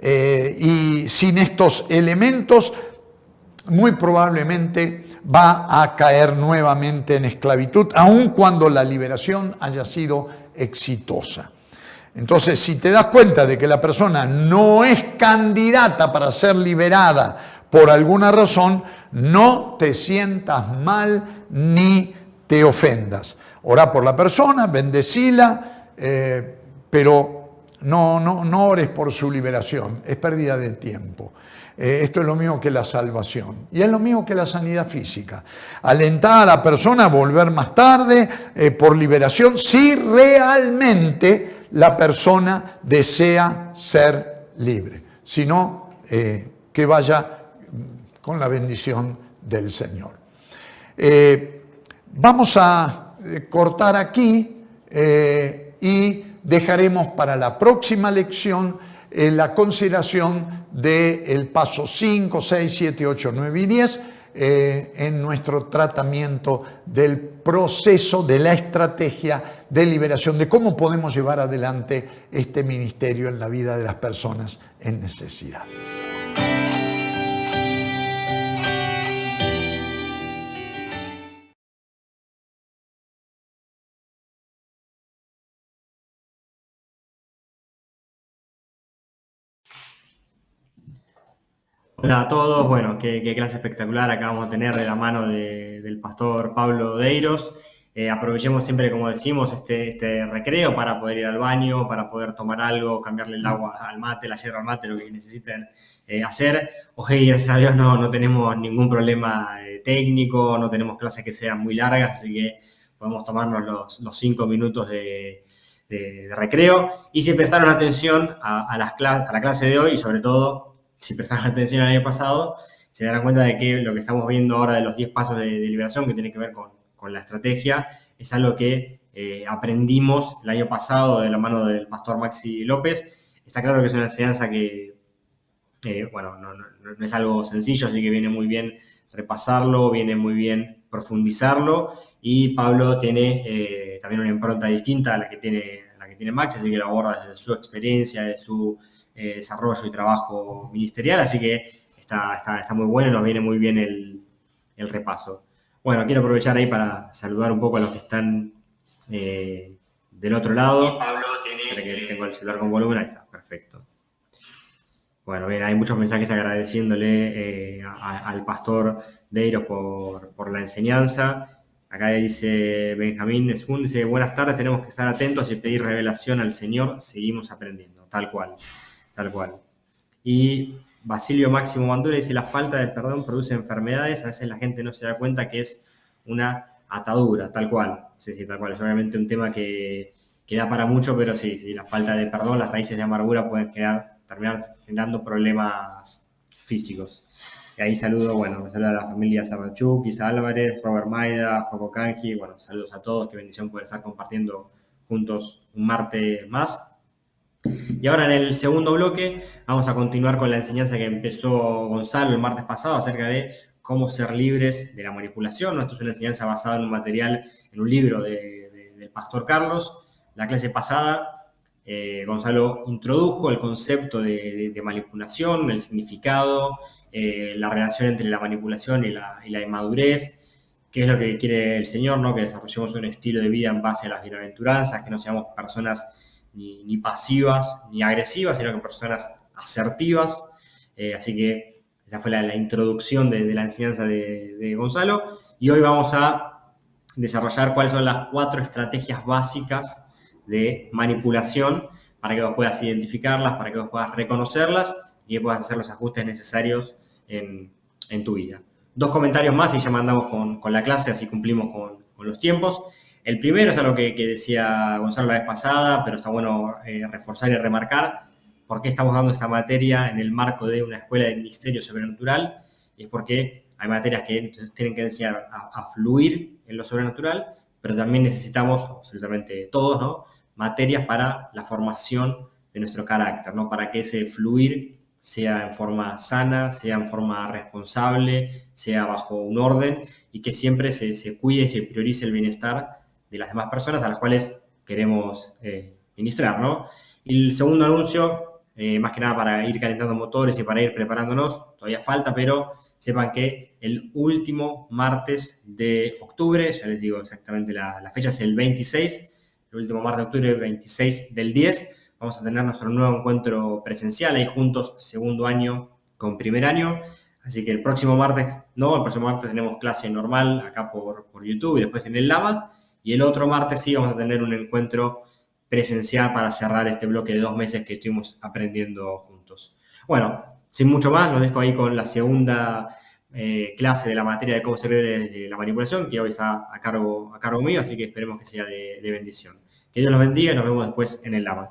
y sin estos elementos, muy probablemente va a caer nuevamente en esclavitud, aun cuando la liberación haya sido exitosa. Entonces, si te das cuenta de que la persona no es candidata para ser liberada por alguna razón, no te sientas mal ni te ofendas. Orá por la persona, bendecila, pero no ores por su liberación, es pérdida de tiempo. Esto es lo mismo que la salvación y es lo mismo que la sanidad física. Alentar a la persona a volver más tarde por liberación si realmente la persona desea ser libre. Si no, que vaya con la bendición del Señor. Vamos a cortar aquí y dejaremos para la próxima lección la consideración del paso 5, 6, 7, 8, 9 y 10 en nuestro tratamiento del proceso, de la estrategia de liberación, de cómo podemos llevar adelante este ministerio en la vida de las personas en necesidad. Hola a todos, bueno, qué clase espectacular acabamos de tener de la mano del pastor Pablo Deiros. Aprovechemos siempre, como decimos, este recreo para poder ir al baño, para poder tomar algo, cambiarle el agua al mate, la yerba al mate, lo que necesiten hacer. Hoy, gracias a Dios, no tenemos ningún problema técnico, no tenemos clases que sean muy largas, así que podemos tomarnos los 5 minutos de recreo. Y si prestaron atención a la clase de hoy y sobre todo, si prestaron atención al año pasado, se darán cuenta de que lo que estamos viendo ahora de los 10 pasos de liberación que tiene que ver con la estrategia es algo que aprendimos el año pasado de la mano del pastor Maxi López. Está claro que es una enseñanza que, no es algo sencillo, así que viene muy bien repasarlo, viene muy bien profundizarlo y Pablo tiene también una impronta distinta a la que tiene Maxi, así que lo aborda desde su experiencia, de su desarrollo y trabajo ministerial, así que está muy bueno y nos viene muy bien el repaso. Bueno, quiero aprovechar ahí para saludar un poco a los que están del otro lado. Pablo tiene... que tengo el celular con volumen, ahí está, perfecto. Bueno, bien, hay muchos mensajes agradeciéndole al pastor Deiros por la enseñanza. Acá dice Benjamín Esmún, dice, buenas tardes, tenemos que estar atentos y pedir revelación al Señor, seguimos aprendiendo, tal cual, tal cual. Y Basilio Máximo Bandura dice, la falta de perdón produce enfermedades, a veces la gente no se da cuenta que es una atadura, tal cual. Sí, tal cual, es obviamente un tema que da para mucho, pero sí, la falta de perdón, las raíces de amargura pueden terminar generando problemas físicos. Y ahí saludo a la familia Sarrachuk, Isa Álvarez, Robert Maida, Joco Kanji, saludos a todos, qué bendición poder estar compartiendo juntos un martes más. Y ahora en el segundo bloque vamos a continuar con la enseñanza que empezó Gonzalo el martes pasado acerca de cómo ser libres de la manipulación. Esto es una enseñanza basada en un material, en un libro del pastor Carlos. La clase pasada Gonzalo introdujo el concepto de manipulación, el significado, la relación entre la manipulación y la inmadurez, qué es lo que quiere el Señor, ¿no? Que desarrollemos un estilo de vida en base a las bienaventuranzas, que no seamos personas ni pasivas ni agresivas, sino que personas asertivas. Así que esa fue la introducción de la enseñanza de Gonzalo. Y hoy vamos a desarrollar cuáles son las 4 estrategias básicas de manipulación para que vos puedas identificarlas, para que vos puedas reconocerlas y que puedas hacer los ajustes necesarios en tu vida. 2 comentarios más y ya mandamos con la clase, así cumplimos con los tiempos. El primero es algo que decía Gonzalo la vez pasada, pero está bueno reforzar y remarcar por qué estamos dando esta materia en el marco de una escuela de ministerio sobrenatural, y es porque hay materias que tienen que enseñar a fluir en lo sobrenatural, pero también necesitamos, absolutamente todos, ¿no?, materias para la formación de nuestro carácter, ¿no?, para que ese fluir sea en forma sana, sea en forma responsable, sea bajo un orden y que siempre se cuide y se priorice el bienestar de las demás personas a las cuales queremos ministrar, ¿no? Y el segundo anuncio, más que nada para ir calentando motores y para ir preparándonos, todavía falta, pero sepan que el último martes de octubre, ya les digo exactamente la fecha, es el 26, el último martes de octubre, el 26 del 10, vamos a tener nuestro nuevo encuentro presencial, ahí juntos, segundo año con primer año. Así que el próximo martes tenemos clase normal acá por YouTube y después en el Lama. Y el otro martes sí vamos a tener un encuentro presencial para cerrar este bloque de 2 meses que estuvimos aprendiendo juntos. Bueno, sin mucho más, los dejo ahí con la segunda clase de la materia de cómo se ve de la manipulación, que hoy está a cargo mío, así que esperemos que sea de bendición. Que Dios los bendiga y nos vemos después en el Lama.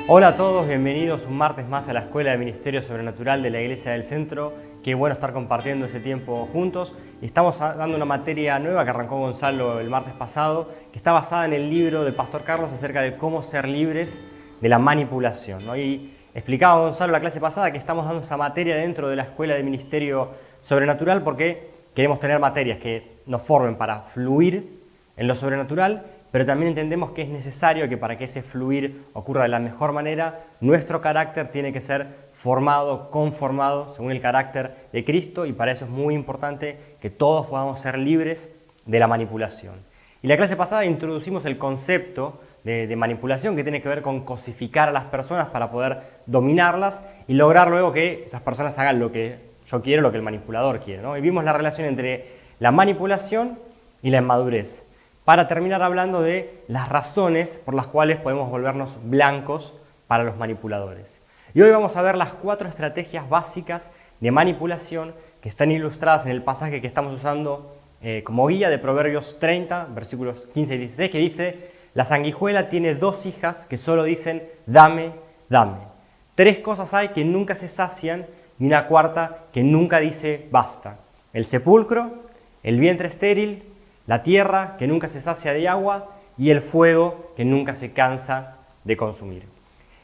Hola a todos, bienvenidos un martes más a la Escuela de Ministerio Sobrenatural de la Iglesia del Centro. Qué bueno estar compartiendo ese tiempo juntos. Estamos dando una materia nueva que arrancó Gonzalo el martes pasado, que está basada en el libro del Pastor Carlos acerca de cómo ser libres de la manipulación, ¿no? Y explicaba Gonzalo la clase pasada que estamos dando esa materia dentro de la Escuela de Ministerio Sobrenatural porque queremos tener materias que nos formen para fluir en lo sobrenatural, pero también entendemos que es necesario que para que ese fluir ocurra de la mejor manera, nuestro carácter tiene que ser formado, conformado según el carácter de Cristo, y para eso es muy importante que todos podamos ser libres de la manipulación. Y la clase pasada introducimos el concepto de manipulación que tiene que ver con cosificar a las personas para poder dominarlas y lograr luego que esas personas hagan lo que yo quiero, lo que el manipulador quiere, ¿no? Y vimos la relación entre la manipulación y la inmadurez, para terminar hablando de las razones por las cuales podemos volvernos blancos para los manipuladores. Y hoy vamos a ver las 4 estrategias básicas de manipulación que están ilustradas en el pasaje que estamos usando como guía de Proverbios 30, versículos 15 y 16, que dice: la sanguijuela tiene 2 hijas que solo dicen dame, dame. 3 cosas hay que nunca se sacian y una cuarta que nunca dice basta. El sepulcro, el vientre estéril, la tierra que nunca se sacia de agua y el fuego que nunca se cansa de consumir.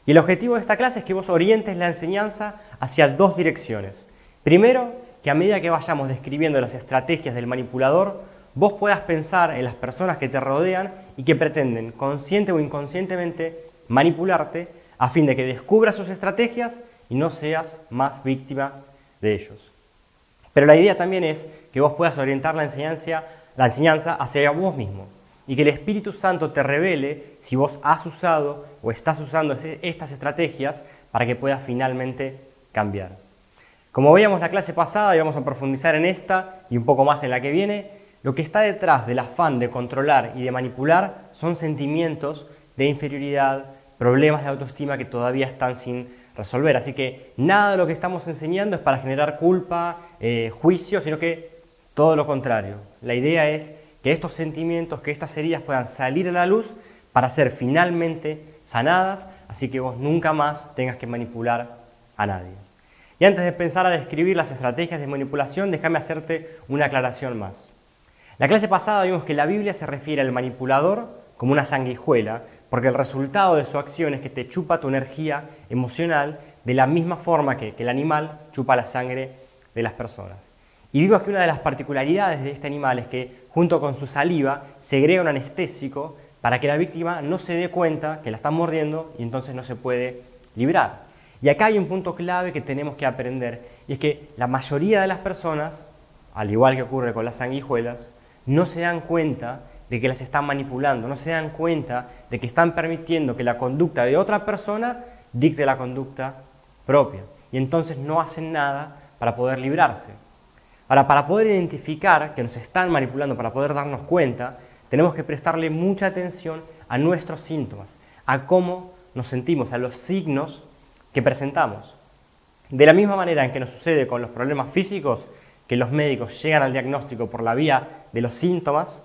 Y el objetivo de esta clase es que vos orientes la enseñanza hacia dos direcciones. Primero, que a medida que vayamos describiendo las estrategias del manipulador, vos puedas pensar en las personas que te rodean y que pretenden, consciente o inconscientemente, manipularte a fin de que descubras sus estrategias y no seas más víctima de ellos. Pero la idea también es que vos puedas orientar la enseñanza hacia vos mismo y que el Espíritu Santo te revele si vos has usado o estás usando estas estrategias para que puedas finalmente cambiar. Como veíamos la clase pasada y vamos a profundizar en esta y un poco más en la que viene, lo que está detrás del afán de controlar y de manipular son sentimientos de inferioridad, problemas de autoestima que todavía están sin resolver. Así que nada de lo que estamos enseñando es para generar culpa, juicio, sino que todo lo contrario. La idea es que estos sentimientos, que estas heridas puedan salir a la luz para ser finalmente sanadas, así que vos nunca más tengas que manipular a nadie. Y antes de pensar a describir las estrategias de manipulación, déjame hacerte una aclaración más. La clase pasada vimos que la Biblia se refiere al manipulador como una sanguijuela, porque el resultado de su acción es que te chupa tu energía emocional de la misma forma que el animal chupa la sangre de las personas. Y vimos que una de las particularidades de este animal es que, junto con su saliva, segrega un anestésico para que la víctima no se dé cuenta que la están mordiendo y entonces no se puede librar. Y acá hay un punto clave que tenemos que aprender, y es que la mayoría de las personas, al igual que ocurre con las sanguijuelas, no se dan cuenta de que las están manipulando, no se dan cuenta de que están permitiendo que la conducta de otra persona dicte la conducta propia. Y entonces no hacen nada para poder librarse. Ahora, para poder identificar que nos están manipulando, para poder darnos cuenta, tenemos que prestarle mucha atención a nuestros síntomas, a cómo nos sentimos, a los signos que presentamos. De la misma manera en que nos sucede con los problemas físicos, que los médicos llegan al diagnóstico por la vía de los síntomas,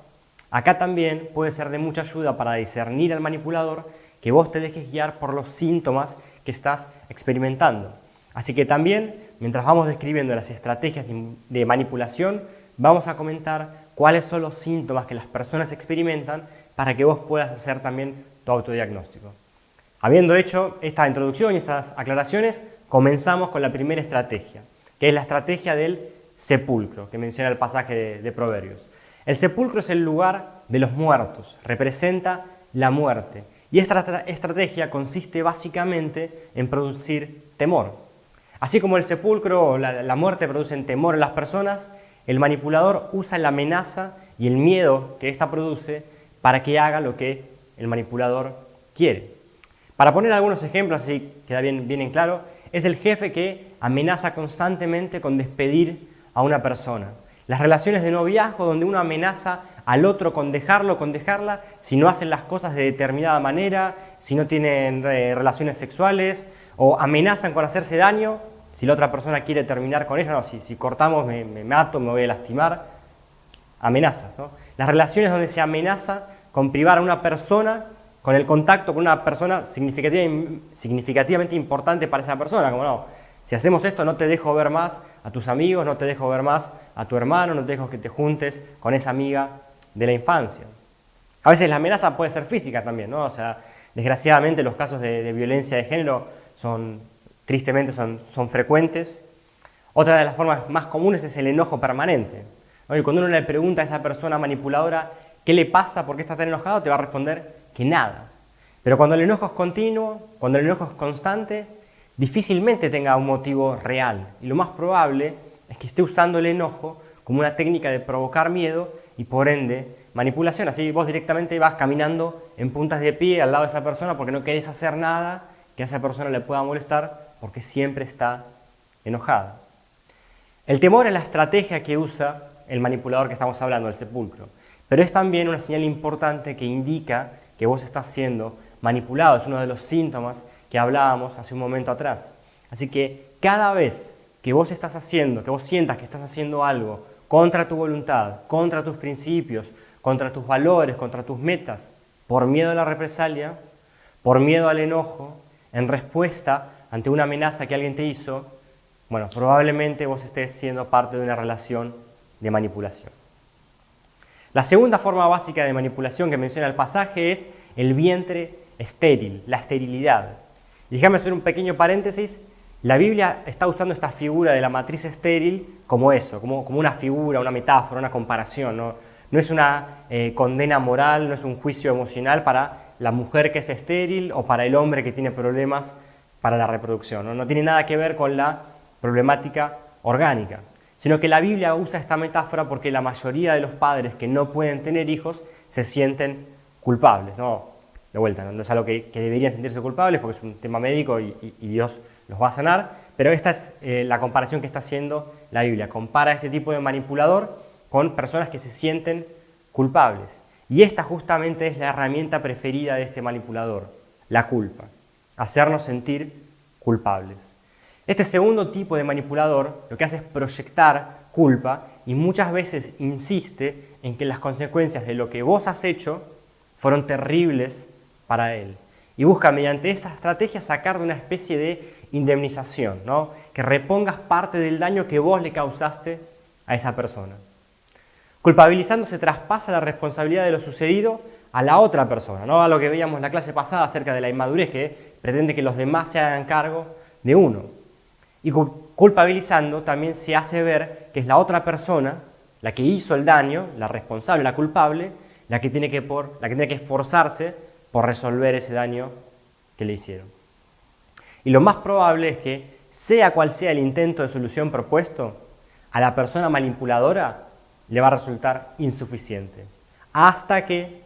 acá también puede ser de mucha ayuda para discernir al manipulador que vos te dejes guiar por los síntomas que estás experimentando. Así que también, mientras vamos describiendo las estrategias de manipulación, vamos a comentar cuáles son los síntomas que las personas experimentan para que vos puedas hacer también tu autodiagnóstico. Habiendo hecho esta introducción y estas aclaraciones, comenzamos con la primera estrategia, que es la estrategia del sepulcro, que menciona el pasaje de Proverbios. El sepulcro es el lugar de los muertos, representa la muerte. Y esta estrategia consiste básicamente en producir temor. Así como el sepulcro o la muerte producen temor en las personas, el manipulador usa la amenaza y el miedo que ésta produce para que haga lo que el manipulador quiere. Para poner algunos ejemplos, así queda bien en claro, es el jefe que amenaza constantemente con despedir a una persona. Las relaciones de noviazgo donde uno amenaza al otro con dejarlo, con dejarla, si no hacen las cosas de determinada manera, si no tienen relaciones sexuales, o amenazan con hacerse daño, si la otra persona quiere terminar con ella, no, si cortamos me mato, me voy a lastimar, amenazas, ¿no? Las relaciones donde se amenaza con privar a una persona con el contacto con una persona significativamente importante para esa persona, como no, si hacemos esto no te dejo ver más a tus amigos, no te dejo ver más a tu hermano, no te dejo que te juntes con esa amiga de la infancia. A veces la amenaza puede ser física también, ¿no? O sea, desgraciadamente los casos de violencia de género tristemente son frecuentes. Otra de las formas más comunes es el enojo permanente, ¿no? Y cuando uno le pregunta a esa persona manipuladora qué le pasa, por qué está tan enojado, te va a responder que nada. Pero cuando el enojo es continuo, cuando el enojo es constante, difícilmente tenga un motivo real. Y lo más probable es que esté usando el enojo como una técnica de provocar miedo y por ende manipulación. Así vos directamente vas caminando en puntas de pie al lado de esa persona porque no querés hacer nada que a esa persona le pueda molestar porque siempre está enojada. El temor es la estrategia que usa el manipulador que estamos hablando, el sepulcro. Pero es también una señal importante que indica que vos estás siendo manipulado. Es uno de los síntomas que hablábamos hace un momento atrás. Así que cada vez que vos estás haciendo, que vos sientas que estás haciendo algo contra tu voluntad, contra tus principios, contra tus valores, contra tus metas, por miedo a la represalia, por miedo al enojo, en respuesta ante una amenaza que alguien te hizo, Bueno, probablemente vos estés siendo parte de una relación de manipulación. La segunda forma básica de manipulación que menciona el pasaje es el vientre estéril, la esterilidad. Y déjame hacer un pequeño paréntesis. La Biblia está usando esta figura de la matriz estéril como eso, como una figura, una metáfora, una comparación. No es una condena moral, no es un juicio emocional para la mujer que es estéril o para el hombre que tiene problemas para la reproducción. No tiene nada que ver con la problemática orgánica, sino que la Biblia usa esta metáfora porque la mayoría de los padres que no pueden tener hijos se sienten culpables. De vuelta, no es algo que deberían sentirse culpables porque es un tema médico y Dios los va a sanar, pero esta es la comparación que está haciendo la Biblia. Compara ese tipo de manipulador con personas que se sienten culpables. Y esta justamente es la herramienta preferida de este manipulador, la culpa, hacernos sentir culpables. Este segundo tipo de manipulador lo que hace es proyectar culpa y muchas veces insiste en que las consecuencias de lo que vos has hecho fueron terribles para él. Y busca mediante esa estrategia sacar de una especie de indemnización, que repongas parte del daño que vos le causaste a esa persona. Culpabilizando se traspasa la responsabilidad de lo sucedido a la otra persona, a lo que veíamos en la clase pasada acerca de la inmadurez que pretende que los demás se hagan cargo de uno. Y culpabilizando también se hace ver que es la otra persona, la que hizo el daño, la responsable, la culpable, la que tiene que esforzarse por resolver ese daño que le hicieron. Y lo más probable es que, sea cual sea el intento de solución propuesto, a la persona manipuladora le va a resultar insuficiente. Hasta que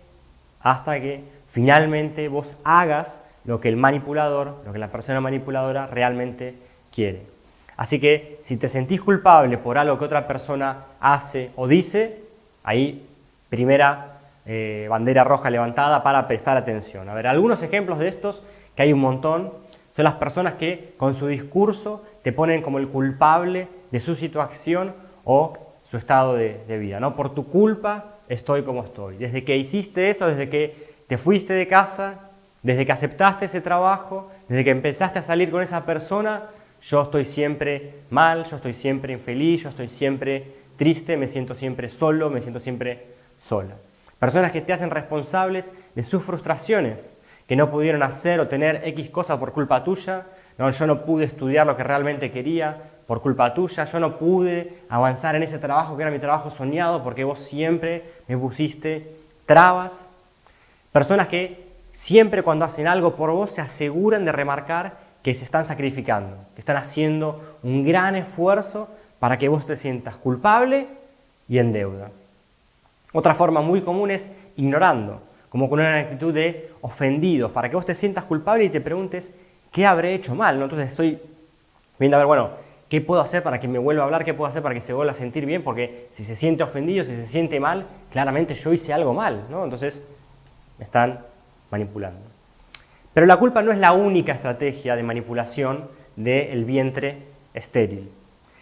finalmente vos hagas lo que el manipulador, lo que la persona manipuladora realmente quiere. Así que si te sentís culpable por algo que otra persona hace o dice, ahí primera bandera roja levantada para prestar atención. A ver, algunos ejemplos de estos, que hay un montón, son las personas que con su discurso te ponen como el culpable de su situación o su estado de vida. Por tu culpa estoy como estoy. Desde que hiciste eso, desde que te fuiste de casa, desde que aceptaste ese trabajo, desde que empezaste a salir con esa persona, yo estoy siempre mal, yo estoy siempre infeliz, yo estoy siempre triste, me siento siempre solo, me siento siempre sola. Personas que te hacen responsables de sus frustraciones, que no pudieron hacer o tener X cosa por culpa tuya. Yo no pude estudiar lo que realmente quería por culpa tuya, yo no pude avanzar en ese trabajo que era mi trabajo soñado porque vos siempre me pusiste trabas. Personas que siempre cuando hacen algo por vos se aseguran de remarcar que se están sacrificando, que están haciendo un gran esfuerzo para que vos te sientas culpable y en deuda. Otra forma muy común es ignorando, como con una actitud de ofendidos, para que vos te sientas culpable y te preguntes qué habré hecho mal. Entonces estoy viendo a ver, ¿qué puedo hacer para que me vuelva a hablar? ¿Qué puedo hacer para que se vuelva a sentir bien? Porque si se siente ofendido, si se siente mal, claramente yo hice algo mal, Entonces me están manipulando. Pero la culpa no es la única estrategia de manipulación del vientre estéril.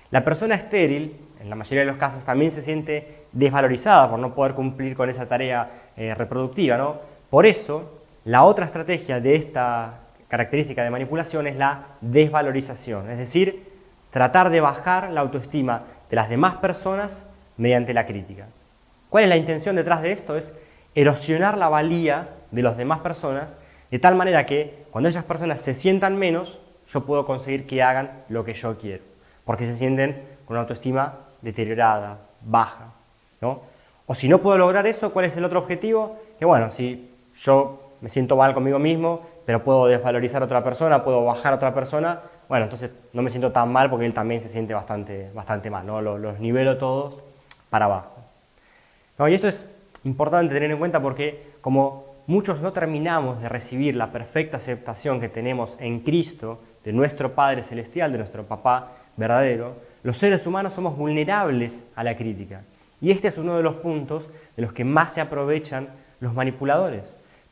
La persona estéril, en la mayoría de los casos, también se siente desvalorizada por no poder cumplir con esa tarea reproductiva, Por eso, la otra estrategia de esta característica de manipulación es la desvalorización, es decir, tratar de bajar la autoestima de las demás personas mediante la crítica. ¿Cuál es la intención detrás de esto? Es erosionar la valía de las demás personas de tal manera que cuando esas personas se sientan menos, yo puedo conseguir que hagan lo que yo quiero, porque se sienten con una autoestima deteriorada, baja, O si no puedo lograr eso, ¿cuál es el otro objetivo? Que si yo me siento mal conmigo mismo, pero puedo desvalorizar a otra persona, puedo bajar a otra persona, entonces no me siento tan mal porque él también se siente bastante mal, Los nivelo todos para abajo. Y esto es importante tener en cuenta porque como muchos no terminamos de recibir la perfecta aceptación que tenemos en Cristo, de nuestro Padre Celestial, de nuestro Papá verdadero, los seres humanos somos vulnerables a la crítica. Y este es uno de los puntos de los que más se aprovechan los manipuladores.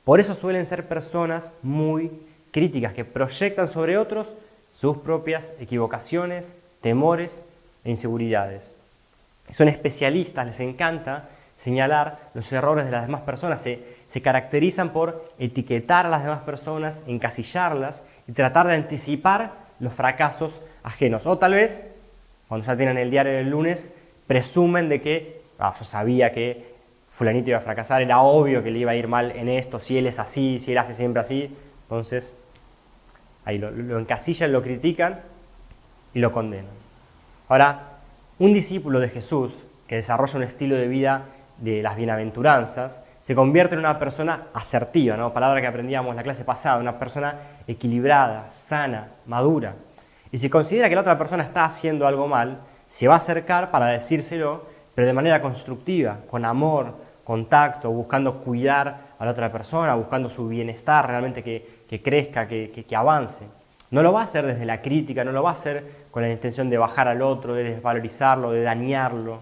Por eso suelen ser personas muy críticas, que proyectan sobre otros sus propias equivocaciones, temores e inseguridades. Son especialistas, les encanta señalar los errores de las demás personas, se caracterizan por etiquetar a las demás personas, encasillarlas y tratar de anticipar los fracasos ajenos. O tal vez, cuando ya tienen el diario del lunes, presumen de que yo sabía que fulanito iba a fracasar, era obvio que le iba a ir mal en esto, si él es así, si él hace siempre así. Entonces, ahí lo encasillan, lo critican y lo condenan. Ahora, un discípulo de Jesús que desarrolla un estilo de vida de las bienaventuranzas se convierte en una persona asertiva, ¿no? Palabra que aprendíamos en la clase pasada, una persona equilibrada, sana, madura. Y si considera que la otra persona está haciendo algo mal, se va a acercar para decírselo, pero de manera constructiva, con amor, con tacto, buscando cuidar a la otra persona, buscando su bienestar, realmente que crezca, que avance. No lo va a hacer desde la crítica, no lo va a hacer con la intención de bajar al otro, de desvalorizarlo, de dañarlo,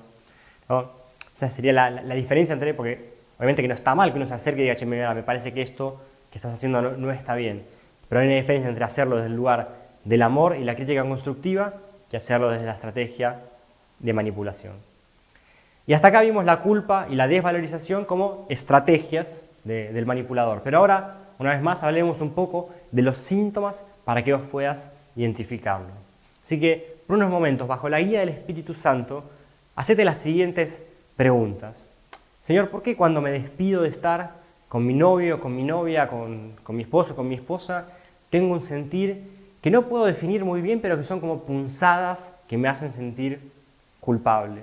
¿no? Esa sería la diferencia entre, porque obviamente que no está mal que uno se acerque y diga, che, mira, me parece que esto que estás haciendo no está bien. Pero hay una diferencia entre hacerlo desde el lugar del amor y la crítica constructiva que hacerlo desde la estrategia de manipulación. Y hasta acá vimos la culpa y la desvalorización como estrategias del manipulador. Pero ahora, una vez más, hablemos un poco de los síntomas para que vos puedas identificarlo. Así que, por unos momentos, bajo la guía del Espíritu Santo, hacete las siguientes preguntas. Señor, ¿por qué cuando me despido de estar con mi novio, con mi novia, con mi esposo, con mi esposa, tengo un sentir que no puedo definir muy bien, pero que son como punzadas que me hacen sentir culpable?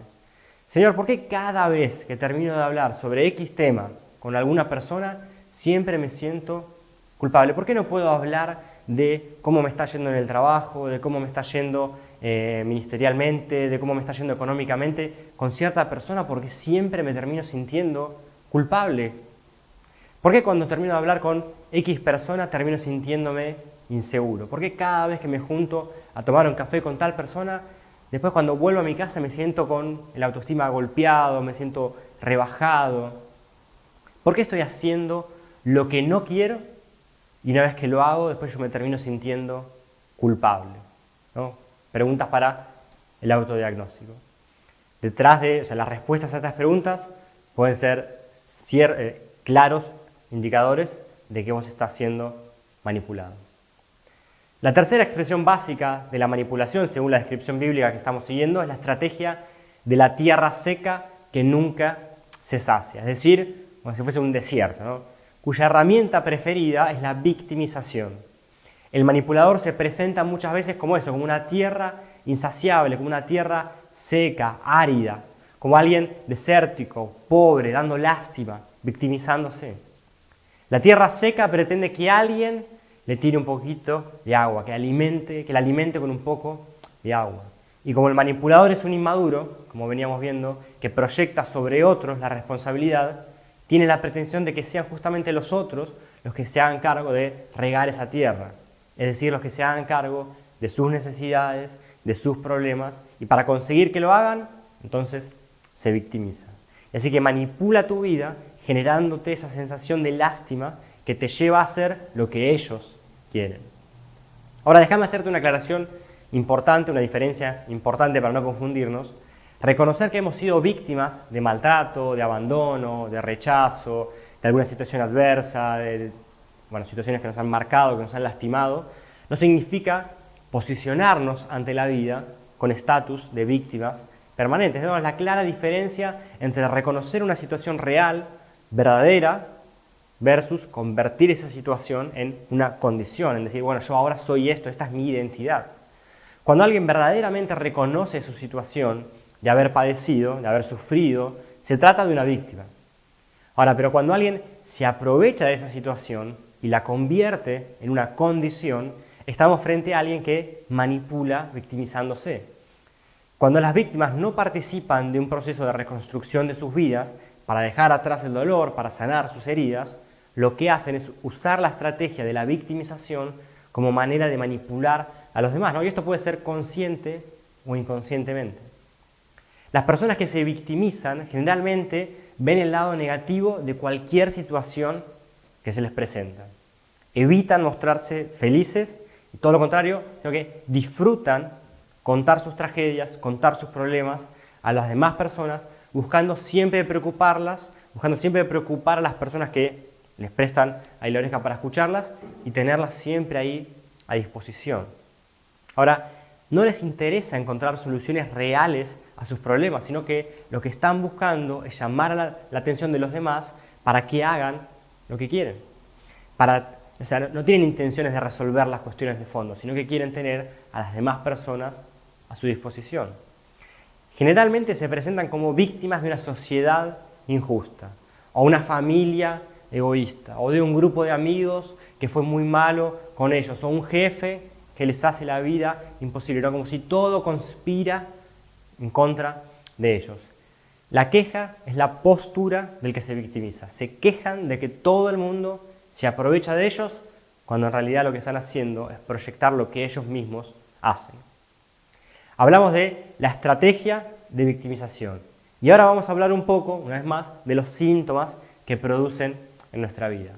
Señor, ¿por qué cada vez que termino de hablar sobre X tema con alguna persona, siempre me siento culpable? ¿Por qué no puedo hablar de cómo me está yendo en el trabajo, de cómo me está yendo ministerialmente, de cómo me está yendo económicamente con cierta persona? Porque siempre me termino sintiendo culpable. ¿Por qué cuando termino de hablar con X persona termino sintiéndome inseguro? ¿Por qué cada vez que me junto a tomar un café con tal persona, después cuando vuelvo a mi casa me siento con el autoestima golpeado, me siento rebajado? ¿Por qué estoy haciendo lo que no quiero y una vez que lo hago, después yo me termino sintiendo culpable, ¿no? Preguntas para el autodiagnóstico. Detrás de, las respuestas a estas preguntas pueden ser claros indicadores de que vos estás siendo manipulado. La tercera expresión básica de la manipulación, según la descripción bíblica que estamos siguiendo, es la estrategia de la tierra seca que nunca se sacia. Es decir, como si fuese un desierto, ¿no? Cuya herramienta preferida es la victimización. El manipulador se presenta muchas veces como eso, como una tierra insaciable, como una tierra seca, árida, como alguien desértico, pobre, dando lástima, victimizándose. La tierra seca pretende que alguien le tire un poquito de agua, que la alimente con un poco de agua. Y como el manipulador es un inmaduro, como veníamos viendo, que proyecta sobre otros la responsabilidad, tiene la pretensión de que sean justamente los otros los que se hagan cargo de regar esa tierra. Es decir, los que se hagan cargo de sus necesidades, de sus problemas, y para conseguir que lo hagan, entonces se victimiza. Y así que manipula tu vida generándote esa sensación de lástima que te lleva a hacer lo que ellos quieren. Ahora déjame hacerte una aclaración importante, una diferencia importante para no confundirnos. Reconocer que hemos sido víctimas de maltrato, de abandono, de rechazo, de alguna situación adversa, situaciones que nos han marcado, que nos han lastimado, no significa posicionarnos ante la vida con estatus de víctimas permanentes. Tenemos la clara diferencia entre reconocer una situación real, verdadera, versus convertir esa situación en una condición, en decir, bueno, yo ahora soy esto, esta es mi identidad. Cuando alguien verdaderamente reconoce su situación de haber padecido, de haber sufrido, se trata de una víctima. Ahora, pero cuando alguien se aprovecha de esa situación y la convierte en una condición, estamos frente a alguien que manipula victimizándose. Cuando las víctimas no participan de un proceso de reconstrucción de sus vidas para dejar atrás el dolor, para sanar sus heridas, lo que hacen es usar la estrategia de la victimización como manera de manipular a los demás, ¿no? Y esto puede ser consciente o inconscientemente. Las personas que se victimizan generalmente ven el lado negativo de cualquier situación que se les presenta. Evitan mostrarse felices y todo lo contrario, sino que disfrutan contar sus tragedias, contar sus problemas a las demás personas, buscando siempre preocuparlas, buscando siempre preocupar a las personas que les prestan ahí la oreja para escucharlas y tenerlas siempre ahí a disposición. Ahora, no les interesa encontrar soluciones reales a sus problemas, sino que lo que están buscando es llamar a la atención de los demás para que hagan lo que quieren. O sea, no tienen intenciones de resolver las cuestiones de fondo, sino que quieren tener a las demás personas a su disposición. Generalmente se presentan como víctimas de una sociedad injusta, o una familia egoísta, o de un grupo de amigos que fue muy malo con ellos, o un jefe que les hace la vida imposible, ¿no? Como si todo conspira en contra de ellos. La queja es la postura del que se victimiza. Se quejan de que todo el mundo se aprovecha de ellos, cuando en realidad lo que están haciendo es proyectar lo que ellos mismos hacen. Hablamos de la estrategia de victimización. Y ahora vamos a hablar un poco, una vez más, de los síntomas que producen en nuestra vida.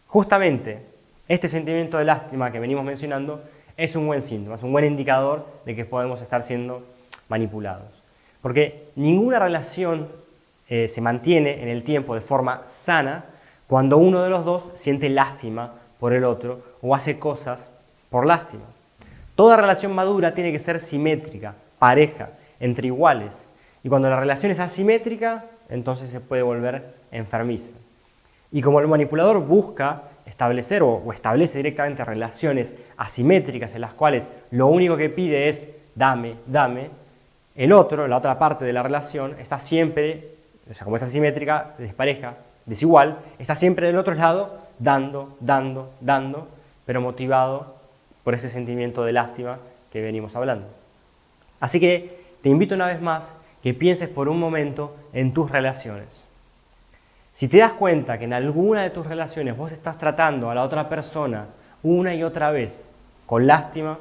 Justamente, este sentimiento de lástima que venimos mencionando es un buen síntoma, es un buen indicador de que podemos estar siendo manipulados. Porque ninguna relación se mantiene en el tiempo de forma sana cuando uno de los dos siente lástima por el otro o hace cosas por lástima. Toda relación madura tiene que ser simétrica, pareja, entre iguales. Y cuando la relación es asimétrica, entonces se puede volver enfermiza. Y como el manipulador busca establecer o establece directamente relaciones asimétricas en las cuales lo único que pide es dame, dame, el otro, la otra parte de la relación, está siempre, o sea, como es asimétrica, despareja, desigual, está siempre del otro lado dando, dando, dando, pero motivado por ese sentimiento de lástima que venimos hablando. Así que te invito una vez más que pienses por un momento en tus relaciones. Si te das cuenta que en alguna de tus relaciones vos estás tratando a la otra persona una y otra vez con lástima,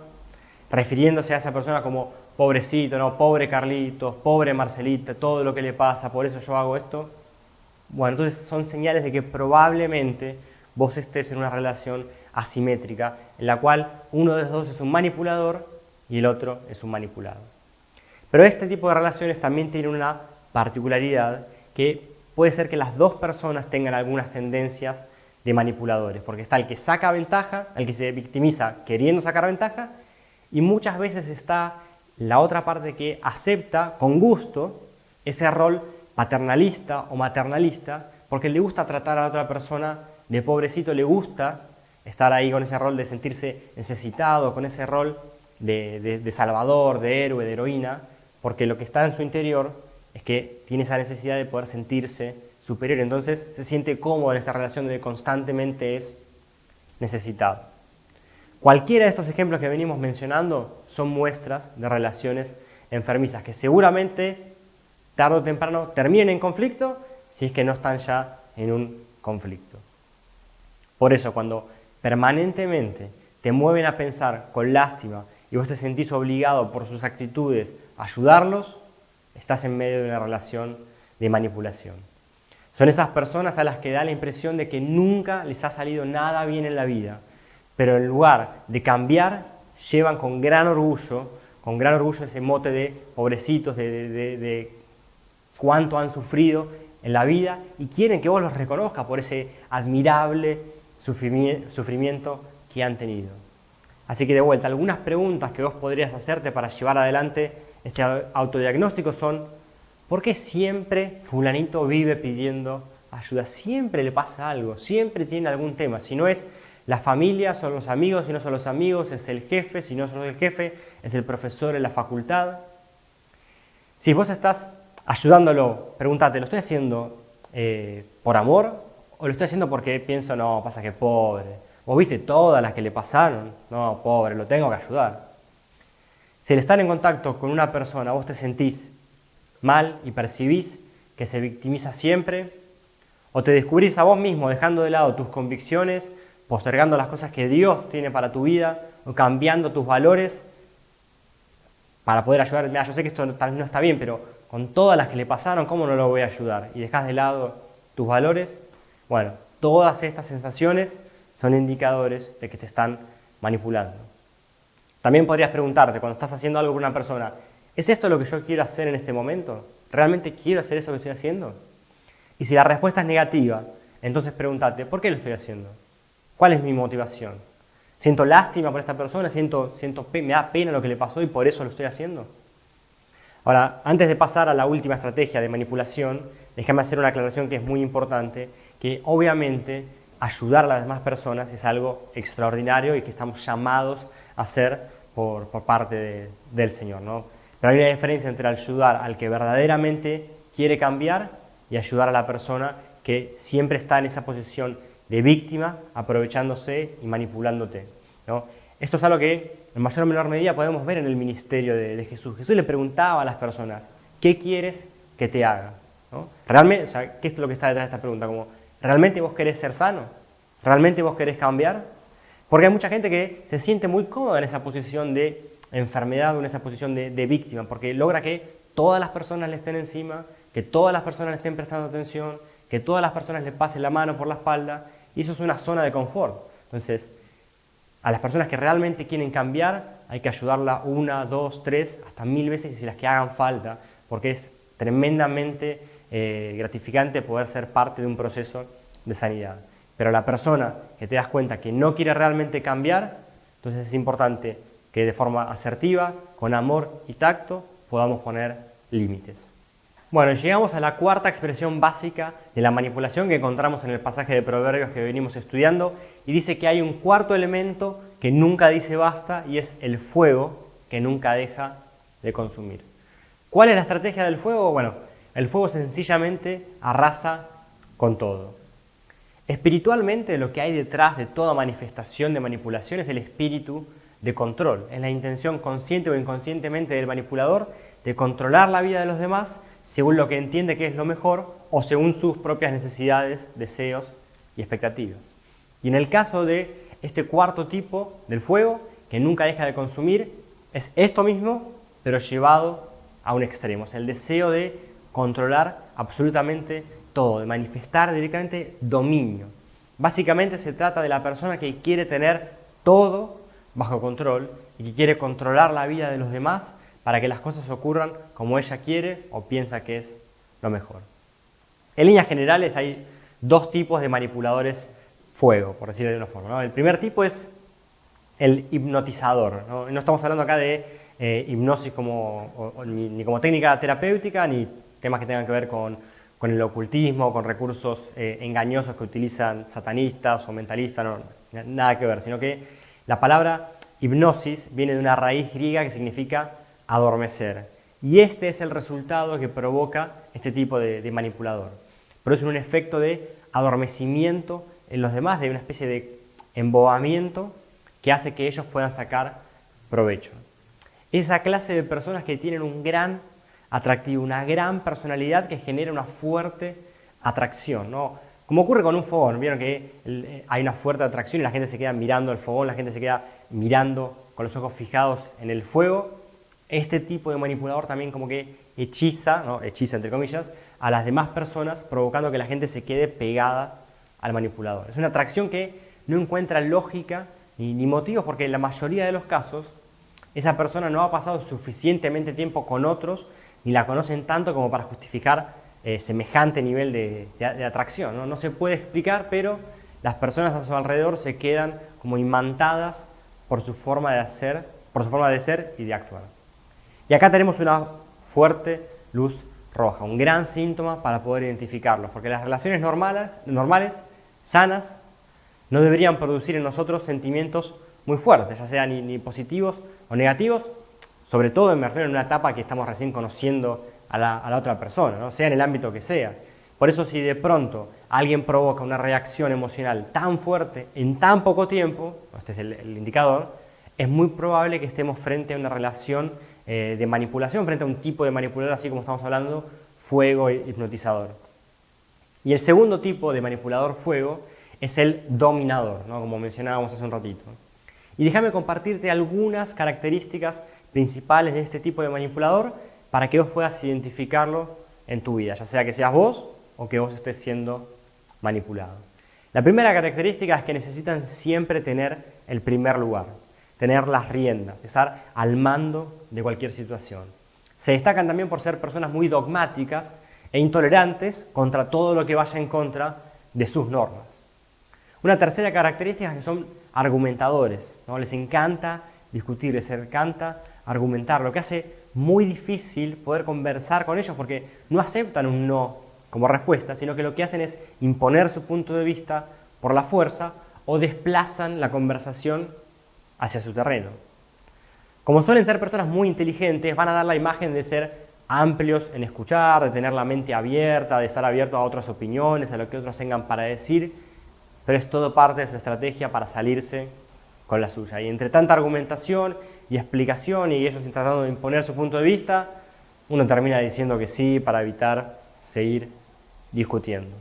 refiriéndose a esa persona como pobrecito, no, pobre Carlitos, pobre Marcelita, todo lo que le pasa, por eso yo hago esto, bueno, entonces son señales de que probablemente vos estés en una relación asimétrica en la cual uno de los dos es un manipulador y el otro es un manipulado. Pero este tipo de relaciones también tienen una particularidad que puede ser que las dos personas tengan algunas tendencias de manipuladores, porque está el que saca ventaja, el que se victimiza queriendo sacar ventaja, y muchas veces está la otra parte que acepta con gusto ese rol paternalista o maternalista, porque le gusta tratar a la otra persona de pobrecito, le gusta estar ahí con ese rol de sentirse necesitado, con ese rol de salvador, de héroe, de heroína, porque lo que está en su interior es que tiene esa necesidad de poder sentirse superior, entonces se siente cómodo en esta relación donde constantemente es necesitado. Cualquiera de estos ejemplos que venimos mencionando son muestras de relaciones enfermizas que seguramente tarde o temprano terminen en conflicto si es que no están ya en un conflicto. Por eso, cuando permanentemente te mueven a pensar con lástima y vos te sentís obligado por sus actitudes a ayudarlos, estás en medio de una relación de manipulación. Son esas personas a las que da la impresión de que nunca les ha salido nada bien en la vida, pero en lugar de cambiar, llevan con gran orgullo ese mote de pobrecitos, de cuánto han sufrido en la vida y quieren que vos los reconozcas por ese admirable sufrimiento que han tenido. Así que de vuelta, algunas preguntas que vos podrías hacerte para llevar adelante este autodiagnóstico son: ¿por qué siempre fulanito vive pidiendo ayuda? Siempre le pasa algo, siempre tiene algún tema. Si no es la familia, son los amigos, si no son los amigos, es el jefe, si no es el jefe, es el profesor en la facultad. Si vos estás ayudándolo, pregúntate, ¿lo estoy haciendo por amor o lo estoy haciendo porque pienso, no, pasa que pobre? ¿Vos viste todas las que le pasaron? No, pobre, lo tengo que ayudar. Si al estar en contacto con una persona vos te sentís mal y percibís que se victimiza siempre, o te descubrís a vos mismo dejando de lado tus convicciones, postergando las cosas que Dios tiene para tu vida, o cambiando tus valores para poder ayudar. Mira, yo sé que esto tal vez no está bien, pero con todas las que le pasaron, ¿cómo no lo voy a ayudar? Y dejás de lado tus valores. Bueno, todas estas sensaciones son indicadores de que te están manipulando. También podrías preguntarte, cuando estás haciendo algo con una persona, ¿es esto lo que yo quiero hacer en este momento? ¿Realmente quiero hacer eso que estoy haciendo? Y si la respuesta es negativa, entonces pregúntate, ¿por qué lo estoy haciendo? ¿Cuál es mi motivación? ¿Siento lástima por esta persona? ¿Me da pena lo que le pasó y por eso lo estoy haciendo? Ahora, antes de pasar a la última estrategia de manipulación, déjame hacer una aclaración que es muy importante, que obviamente ayudar a las demás personas es algo extraordinario y que estamos llamados a hacer por parte del Señor, ¿no? Pero hay una diferencia entre ayudar al que verdaderamente quiere cambiar y ayudar a la persona que siempre está en esa posición de víctima, aprovechándose y manipulándote, ¿no? Esto es algo que en mayor o menor medida podemos ver en el ministerio de Jesús. Jesús le preguntaba a las personas, ¿qué quieres que te haga? ¿No? Realmente, o sea, ¿qué es lo que está detrás de esta pregunta? Como, ¿realmente vos querés ser sano? ¿Realmente vos querés cambiar? Porque hay mucha gente que se siente muy cómoda en esa posición de enfermedad o en esa posición de víctima, porque logra que todas las personas le estén encima, que todas las personas le estén prestando atención, que todas las personas le pasen la mano por la espalda, y eso es una zona de confort. Entonces, a las personas que realmente quieren cambiar, hay que ayudarla 1, 2, 3, hasta 1000 veces y las que hagan falta, porque es tremendamente gratificante poder ser parte de un proceso de sanidad. Pero a la persona que te das cuenta que no quiere realmente cambiar, entonces es importante que de forma asertiva, con amor y tacto, podamos poner límites. Bueno, llegamos a la cuarta expresión básica de la manipulación que encontramos en el pasaje de Proverbios que venimos estudiando, y dice que hay un cuarto elemento que nunca dice basta, y es el fuego que nunca deja de consumir. ¿Cuál es la estrategia del fuego? Bueno, el fuego sencillamente arrasa con todo. Espiritualmente, lo que hay detrás de toda manifestación de manipulación es el espíritu de control, es la intención consciente o inconscientemente del manipulador de controlar la vida de los demás según lo que entiende que es lo mejor o según sus propias necesidades, deseos y expectativas. Y en el caso de este cuarto tipo del fuego, que nunca deja de consumir, es esto mismo, pero llevado a un extremo. Es el deseo de controlar absolutamente todo, de manifestar directamente dominio. Básicamente se trata de la persona que quiere tener todo bajo control y que quiere controlar la vida de los demás para que las cosas ocurran como ella quiere o piensa que es lo mejor. En líneas generales hay dos tipos de manipuladores fuego, por decirlo de una forma, ¿no? El primer tipo es el hipnotizador, ¿no? No estamos hablando acá de hipnosis ni como técnica terapéutica, ni temas que tengan que ver con el ocultismo, con recursos engañosos que utilizan satanistas o mentalistas, no, nada que ver, sino que la palabra hipnosis viene de una raíz griega que significa adormecer. Y este es el resultado que provoca este tipo de manipulador. Produce un efecto de adormecimiento en los demás, de una especie de embobamiento que hace que ellos puedan sacar provecho. Esa clase de personas que tienen un gran atractivo, una gran personalidad que genera una fuerte atracción, ¿no? Como ocurre con un fogón, vieron que hay una fuerte atracción y la gente se queda mirando el fogón, la gente se queda mirando con los ojos fijados en el fuego. Este tipo de manipulador también como que hechiza, ¿no? Hechiza entre comillas, a las demás personas, provocando que la gente se quede pegada al manipulador. Es una atracción que no encuentra lógica ni motivos, porque en la mayoría de los casos esa persona no ha pasado suficientemente tiempo con otros, ni la conocen tanto como para justificar semejante nivel de atracción, ¿no? No se puede explicar, pero las personas a su alrededor se quedan como imantadas por su forma de ser y de actuar. Y acá tenemos una fuerte luz roja, un gran síntoma para poder identificarlos, porque las relaciones normales, sanas, no deberían producir en nosotros sentimientos muy fuertes, ya sean ni positivos o negativos, sobre todo en una etapa que estamos recién conociendo a la otra persona, ¿no? Sea en el ámbito que sea. Por eso, si de pronto alguien provoca una reacción emocional tan fuerte en tan poco tiempo, este es el indicador, es muy probable que estemos frente a una relación de manipulación, frente a un tipo de manipulador, así como estamos hablando, fuego hipnotizador. Y el segundo tipo de manipulador fuego es el dominador, ¿no? Como mencionábamos hace un ratito. Y déjame compartirte algunas características principales de este tipo de manipulador para que vos puedas identificarlo en tu vida, ya sea que seas vos o que vos estés siendo manipulado. La primera característica es que necesitan siempre tener el primer lugar, tener las riendas, estar al mando de cualquier situación. Se destacan también por ser personas muy dogmáticas e intolerantes contra todo lo que vaya en contra de sus normas. Una tercera característica es que son argumentadores, ¿no? Les encanta discutir, les encanta argumentar, lo que hace muy difícil poder conversar con ellos porque no aceptan un no como respuesta, sino que lo que hacen es imponer su punto de vista por la fuerza o desplazan la conversación hacia su terreno. Como suelen ser personas muy inteligentes, van a dar la imagen de ser amplios en escuchar, de tener la mente abierta, de estar abiertos a otras opiniones, a lo que otros tengan para decir, pero es todo parte de su estrategia para salirse con la suya. Y entre tanta argumentación y explicación y ellos tratando de imponer su punto de vista, uno termina diciendo que sí para evitar seguir discutiendo.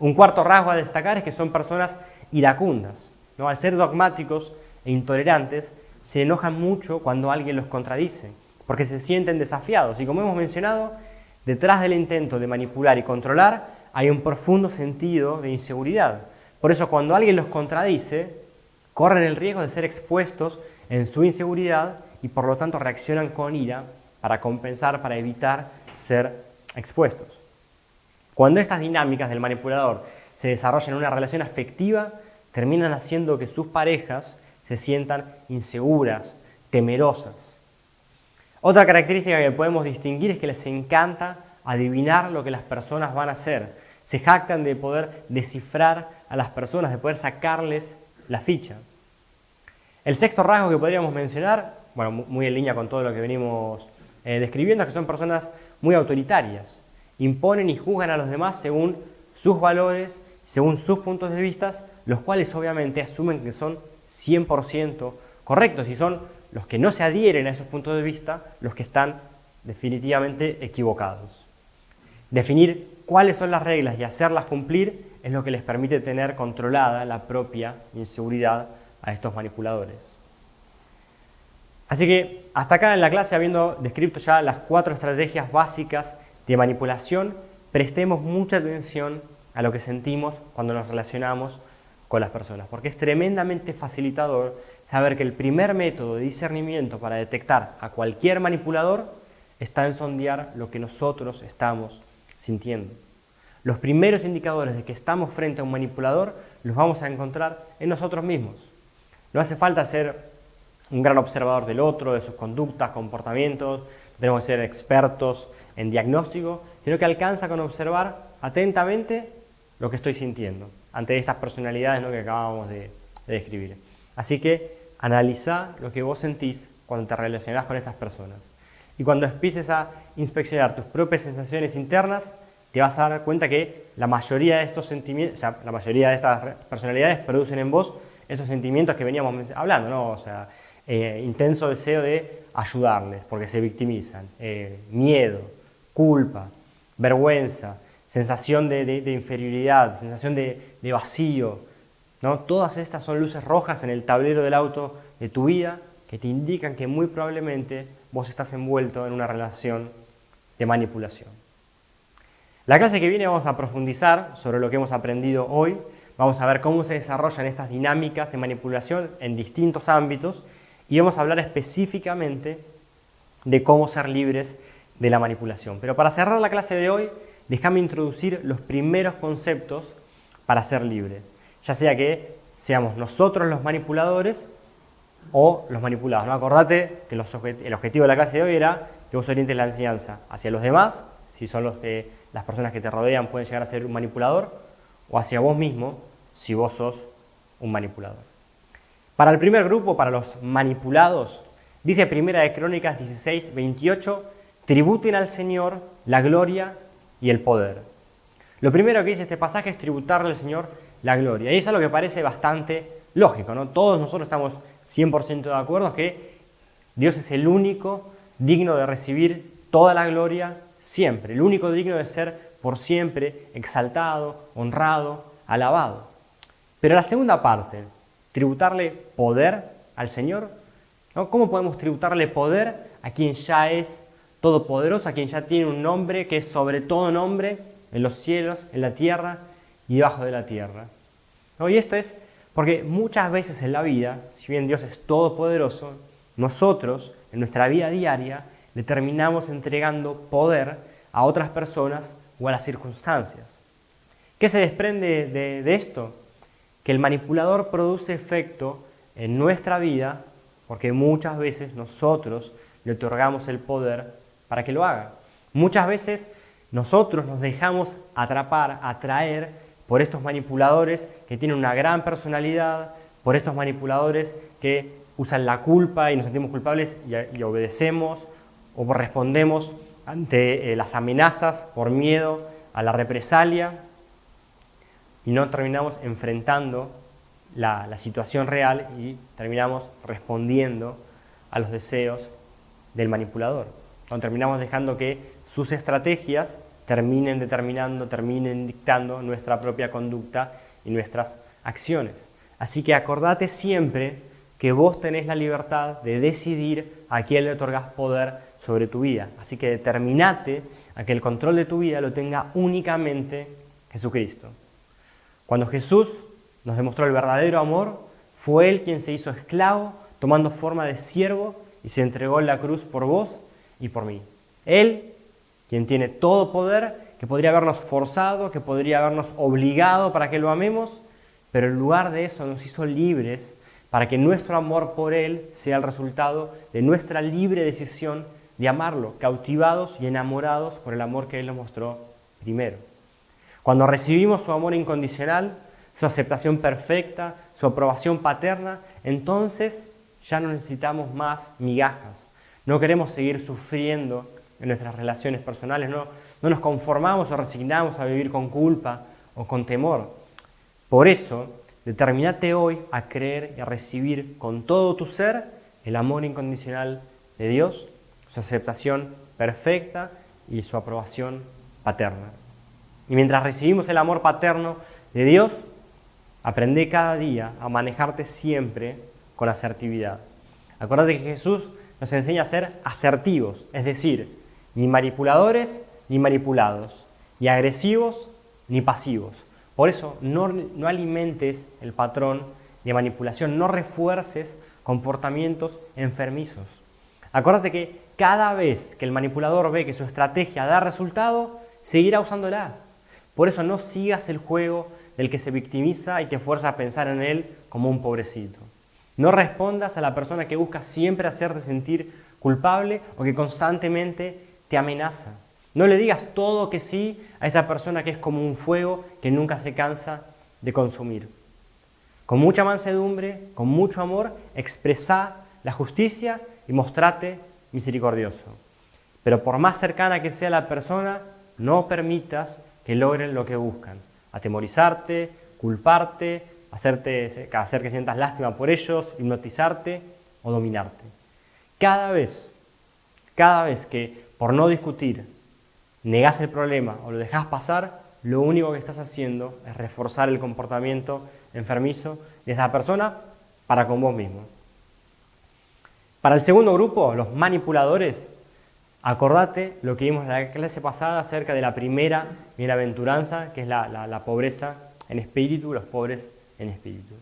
Un cuarto rasgo a destacar es que son personas iracundas, ¿no? Al ser dogmáticos e intolerantes, se enojan mucho cuando alguien los contradice, porque se sienten desafiados. Y como hemos mencionado, detrás del intento de manipular y controlar hay un profundo sentido de inseguridad. Por eso cuando alguien los contradice, corren el riesgo de ser expuestos en su inseguridad y por lo tanto reaccionan con ira para compensar, para evitar ser expuestos. Cuando estas dinámicas del manipulador se desarrollan en una relación afectiva, terminan haciendo que sus parejas se sientan inseguras, temerosas. Otra característica que podemos distinguir es que les encanta adivinar lo que las personas van a hacer. Se jactan de poder descifrar a las personas, de poder sacarles la ficha. El sexto rasgo que podríamos mencionar, bueno, muy en línea con todo lo que venimos describiendo, es que son personas muy autoritarias. Imponen y juzgan a los demás según sus valores, según sus puntos de vista, los cuales obviamente asumen que son 100% correctos y son los que no se adhieren a esos puntos de vista los que están definitivamente equivocados. Definir cuáles son las reglas y hacerlas cumplir es lo que les permite tener controlada la propia inseguridad a estos manipuladores. Así que hasta acá en la clase, habiendo descrito ya las 4 estrategias básicas de manipulación, prestemos mucha atención a lo que sentimos cuando nos relacionamos con las personas, porque es tremendamente facilitador saber que el primer método de discernimiento para detectar a cualquier manipulador está en sondear lo que nosotros estamos sintiendo. Los primeros indicadores de que estamos frente a un manipulador los vamos a encontrar en nosotros mismos. No hace falta ser un gran observador del otro, de sus conductas, comportamientos, tenemos que ser expertos en diagnóstico, sino que alcanza con observar atentamente lo que estoy sintiendo ante estas personalidades, ¿no?, que acabamos de describir. Así que analiza lo que vos sentís cuando te relacionás con estas personas. Y cuando empieces a inspeccionar tus propias sensaciones internas, te vas a dar cuenta que la mayoría de estos sentimientos, o sea, la mayoría de estas personalidades producen en vos esos sentimientos que veníamos hablando, ¿no? O sea, intenso deseo de ayudarles porque se victimizan, miedo, culpa, vergüenza, sensación de inferioridad, sensación de vacío, ¿no? Todas estas son luces rojas en el tablero del auto de tu vida que te indican que muy probablemente vos estás envuelto en una relación de manipulación. La clase que viene vamos a profundizar sobre lo que hemos aprendido hoy. Vamos a ver cómo se desarrollan estas dinámicas de manipulación en distintos ámbitos y vamos a hablar específicamente de cómo ser libres de la manipulación. Pero para cerrar la clase de hoy, déjame introducir los primeros conceptos para ser libre. Ya sea que seamos nosotros los manipuladores o los manipulados, ¿no? Acordate que el objetivo de la clase de hoy era que vos orientes la enseñanza hacia los demás, si son las personas que te rodean pueden llegar a ser un manipulador, o hacia vos mismo, si vos sos un manipulador. Para el primer grupo, para los manipulados, dice Primera de Crónicas 16:28, tributen al Señor la gloria y el poder. Lo primero que dice este pasaje es tributarle al Señor la gloria. Y eso es lo que parece bastante lógico, ¿no? Todos nosotros estamos 100% de acuerdo que Dios es el único digno de recibir toda la gloria siempre, el único digno de ser por siempre exaltado, honrado, alabado. Pero la segunda parte, tributarle poder al Señor, ¿no? ¿Cómo podemos tributarle poder a quien ya es todopoderoso, a quien ya tiene un nombre que es sobre todo nombre en los cielos, en la tierra y debajo de la tierra? ¿No? Y esto es porque muchas veces en la vida, si bien Dios es todopoderoso, nosotros en nuestra vida diaria le terminamos entregando poder a otras personas o a las circunstancias. ¿Qué se desprende de esto? que el manipulador produce efecto en nuestra vida porque muchas veces nosotros le otorgamos el poder para que lo haga. Muchas veces nosotros nos dejamos atrapar, atraer por estos manipuladores que tienen una gran personalidad, por estos manipuladores que usan la culpa y nos sentimos culpables y obedecemos o respondemos ante las amenazas por miedo a la represalia y no terminamos enfrentando la situación real y terminamos respondiendo a los deseos del manipulador. O terminamos dejando que sus estrategias terminen determinando, terminen dictando nuestra propia conducta y nuestras acciones. Así que acordate siempre que vos tenés la libertad de decidir a quién le otorgás poder sobre tu vida. Así que determinate a que el control de tu vida lo tenga únicamente Jesucristo. Cuando Jesús nos demostró el verdadero amor, fue Él quien se hizo esclavo, tomando forma de siervo y se entregó en la cruz por vos y por mí. Él, quien tiene todo poder, que podría habernos forzado, que podría habernos obligado para que lo amemos, pero en lugar de eso nos hizo libres para que nuestro amor por Él sea el resultado de nuestra libre decisión de amarlo, cautivados y enamorados por el amor que Él nos mostró primero. Cuando recibimos su amor incondicional, su aceptación perfecta, su aprobación paterna, entonces ya no necesitamos más migajas. No queremos seguir sufriendo en nuestras relaciones personales, no nos conformamos o resignamos a vivir con culpa o con temor. Por eso, determinate hoy a creer y a recibir con todo tu ser el amor incondicional de Dios, su aceptación perfecta y su aprobación paterna. Y mientras recibimos el amor paterno de Dios, aprende cada día a manejarte siempre con asertividad. Acuérdate que Jesús nos enseña a ser asertivos, es decir, ni manipuladores ni manipulados, ni agresivos ni pasivos. Por eso no alimentes el patrón de manipulación, no refuerces comportamientos enfermizos. Acuérdate que cada vez que el manipulador ve que su estrategia da resultado, seguirá usándola. Por eso no sigas el juego del que se victimiza y te fuerza a pensar en él como un pobrecito. No respondas a la persona que busca siempre hacerte sentir culpable o que constantemente te amenaza. No le digas todo que sí a esa persona que es como un fuego que nunca se cansa de consumir. Con mucha mansedumbre, con mucho amor, expresá la justicia y mostrate misericordioso. Pero por más cercana que sea la persona, no permitas que logren lo que buscan. Atemorizarte, culparte, hacer que sientas lástima por ellos, hipnotizarte o dominarte. Cada vez que por no discutir negás el problema o lo dejás pasar, lo único que estás haciendo es reforzar el comportamiento enfermizo de esa persona para con vos mismo. Para el segundo grupo, los manipuladores, acordate lo que vimos en la clase pasada acerca de la primera bienaventuranza, que es la pobreza en espíritu, los pobres en espíritu.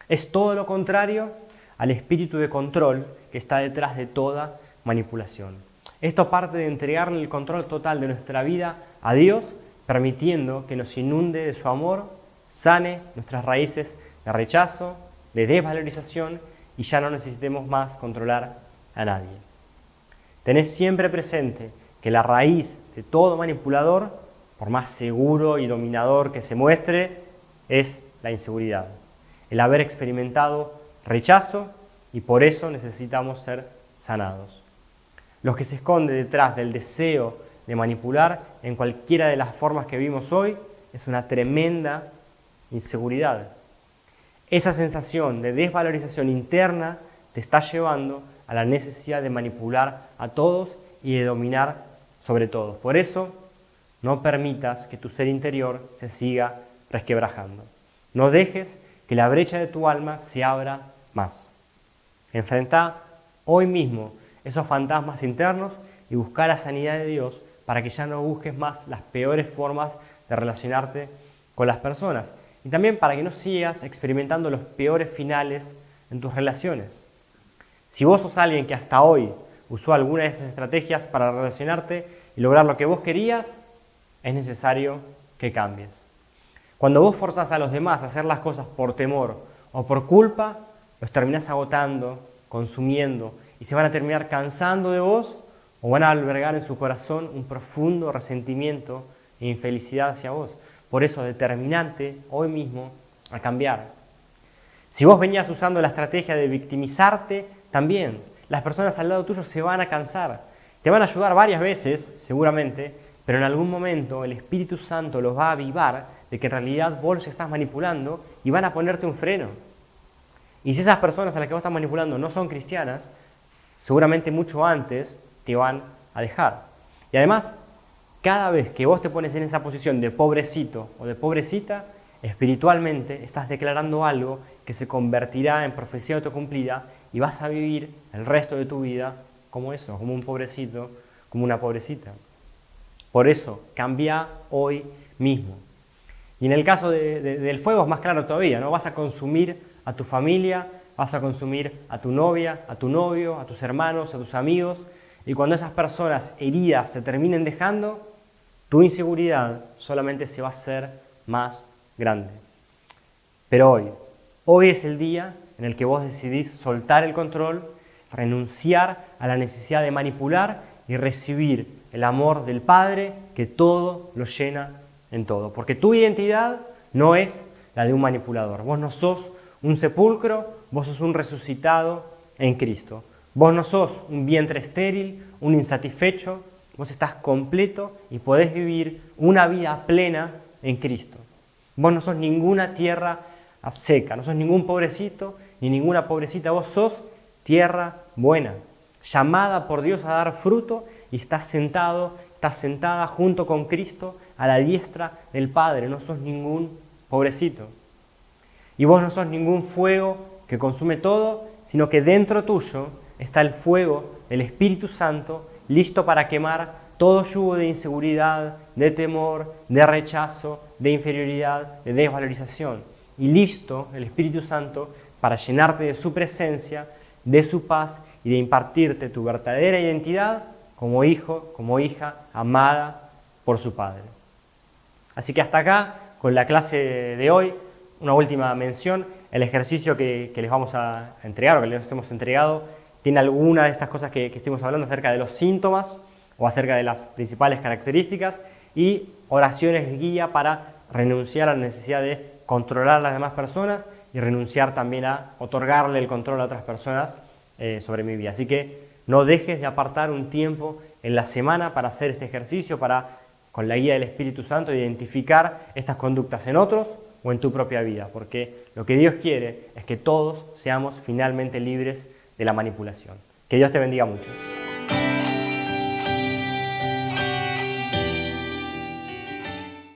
Es todo lo contrario al espíritu de control que está detrás de toda manipulación. Esto parte de entregarle el control total de nuestra vida a Dios, permitiendo que nos inunde de su amor, sane nuestras raíces de rechazo, de desvalorización y ya no necesitemos más controlar a nadie. Tened siempre presente que la raíz de todo manipulador, por más seguro y dominador que se muestre, es la inseguridad, el haber experimentado rechazo y por eso necesitamos ser sanados. Los que se esconden detrás del deseo de manipular en cualquiera de las formas que vimos hoy es una tremenda inseguridad. Esa sensación de desvalorización interna te está llevando a la necesidad de manipular a todos y de dominar sobre todos. Por eso, no permitas que tu ser interior se siga resquebrajando. No dejes que la brecha de tu alma se abra más. Enfrentá hoy mismo esos fantasmas internos y busca la sanidad de Dios para que ya no busques más las peores formas de relacionarte con las personas. Y también para que no sigas experimentando los peores finales en tus relaciones. Si vos sos alguien que hasta hoy usó alguna de esas estrategias para relacionarte y lograr lo que vos querías, es necesario que cambies. Cuando vos forzás a los demás a hacer las cosas por temor o por culpa, los terminás agotando, consumiendo, y se van a terminar cansando de vos o van a albergar en su corazón un profundo resentimiento e infelicidad hacia vos. Por eso, determinante hoy mismo a cambiar. Si vos venías usando la estrategia de victimizarte, también las personas al lado tuyo se van a cansar. Te van a ayudar varias veces, seguramente, pero en algún momento el Espíritu Santo los va a avivar de que en realidad vos los estás manipulando y van a ponerte un freno. Y si esas personas a las que vos estás manipulando no son cristianas, seguramente mucho antes te van a dejar. Y además, cada vez que vos te pones en esa posición de pobrecito o de pobrecita, espiritualmente estás declarando algo que se convertirá en profecía autocumplida y vas a vivir el resto de tu vida como eso, como un pobrecito, como una pobrecita. Por eso, cambia hoy mismo. Y en el caso del fuego es más claro todavía, ¿no? Vas a consumir a tu familia, vas a consumir a tu novia, a tu novio, a tus hermanos, a tus amigos, y cuando esas personas heridas te terminen dejando, tu inseguridad solamente se va a hacer más grande. Pero hoy es el día en el que vos decidís soltar el control, renunciar a la necesidad de manipular y recibir el amor del Padre que todo lo llena en todo. Porque tu identidad no es la de un manipulador. Vos no sos un sepulcro, vos sos un resucitado en Cristo. Vos no sos un vientre estéril, un insatisfecho, vos estás completo y podés vivir una vida plena en Cristo. Vos no sos ninguna tierra seca, no sos ningún pobrecito ni ninguna pobrecita, vos sos tierra buena, llamada por Dios a dar fruto y estás sentada junto con Cristo a la diestra del Padre, no sos ningún pobrecito. Y vos no sos ningún fuego que consume todo, sino que dentro tuyo está el fuego del Espíritu Santo, listo para quemar todo yugo de inseguridad, de temor, de rechazo, de inferioridad, de desvalorización. Y listo el Espíritu Santo para llenarte de su presencia, de su paz y de impartirte tu verdadera identidad como hijo, como hija, amada por su Padre. Así que hasta acá con la clase de hoy. Una última mención, el ejercicio que les vamos a entregar o que les hemos entregado tiene alguna de estas cosas que estuvimos hablando acerca de los síntomas o acerca de las principales características y oraciones guía para renunciar a la necesidad de controlar a las demás personas y renunciar también a otorgarle el control a otras personas sobre mi vida. Así que no dejes de apartar un tiempo en la semana para hacer este ejercicio, para, con la guía del Espíritu Santo, identificar estas conductas en otros o en tu propia vida, porque lo que Dios quiere es que todos seamos finalmente libres de la manipulación. Que Dios te bendiga mucho.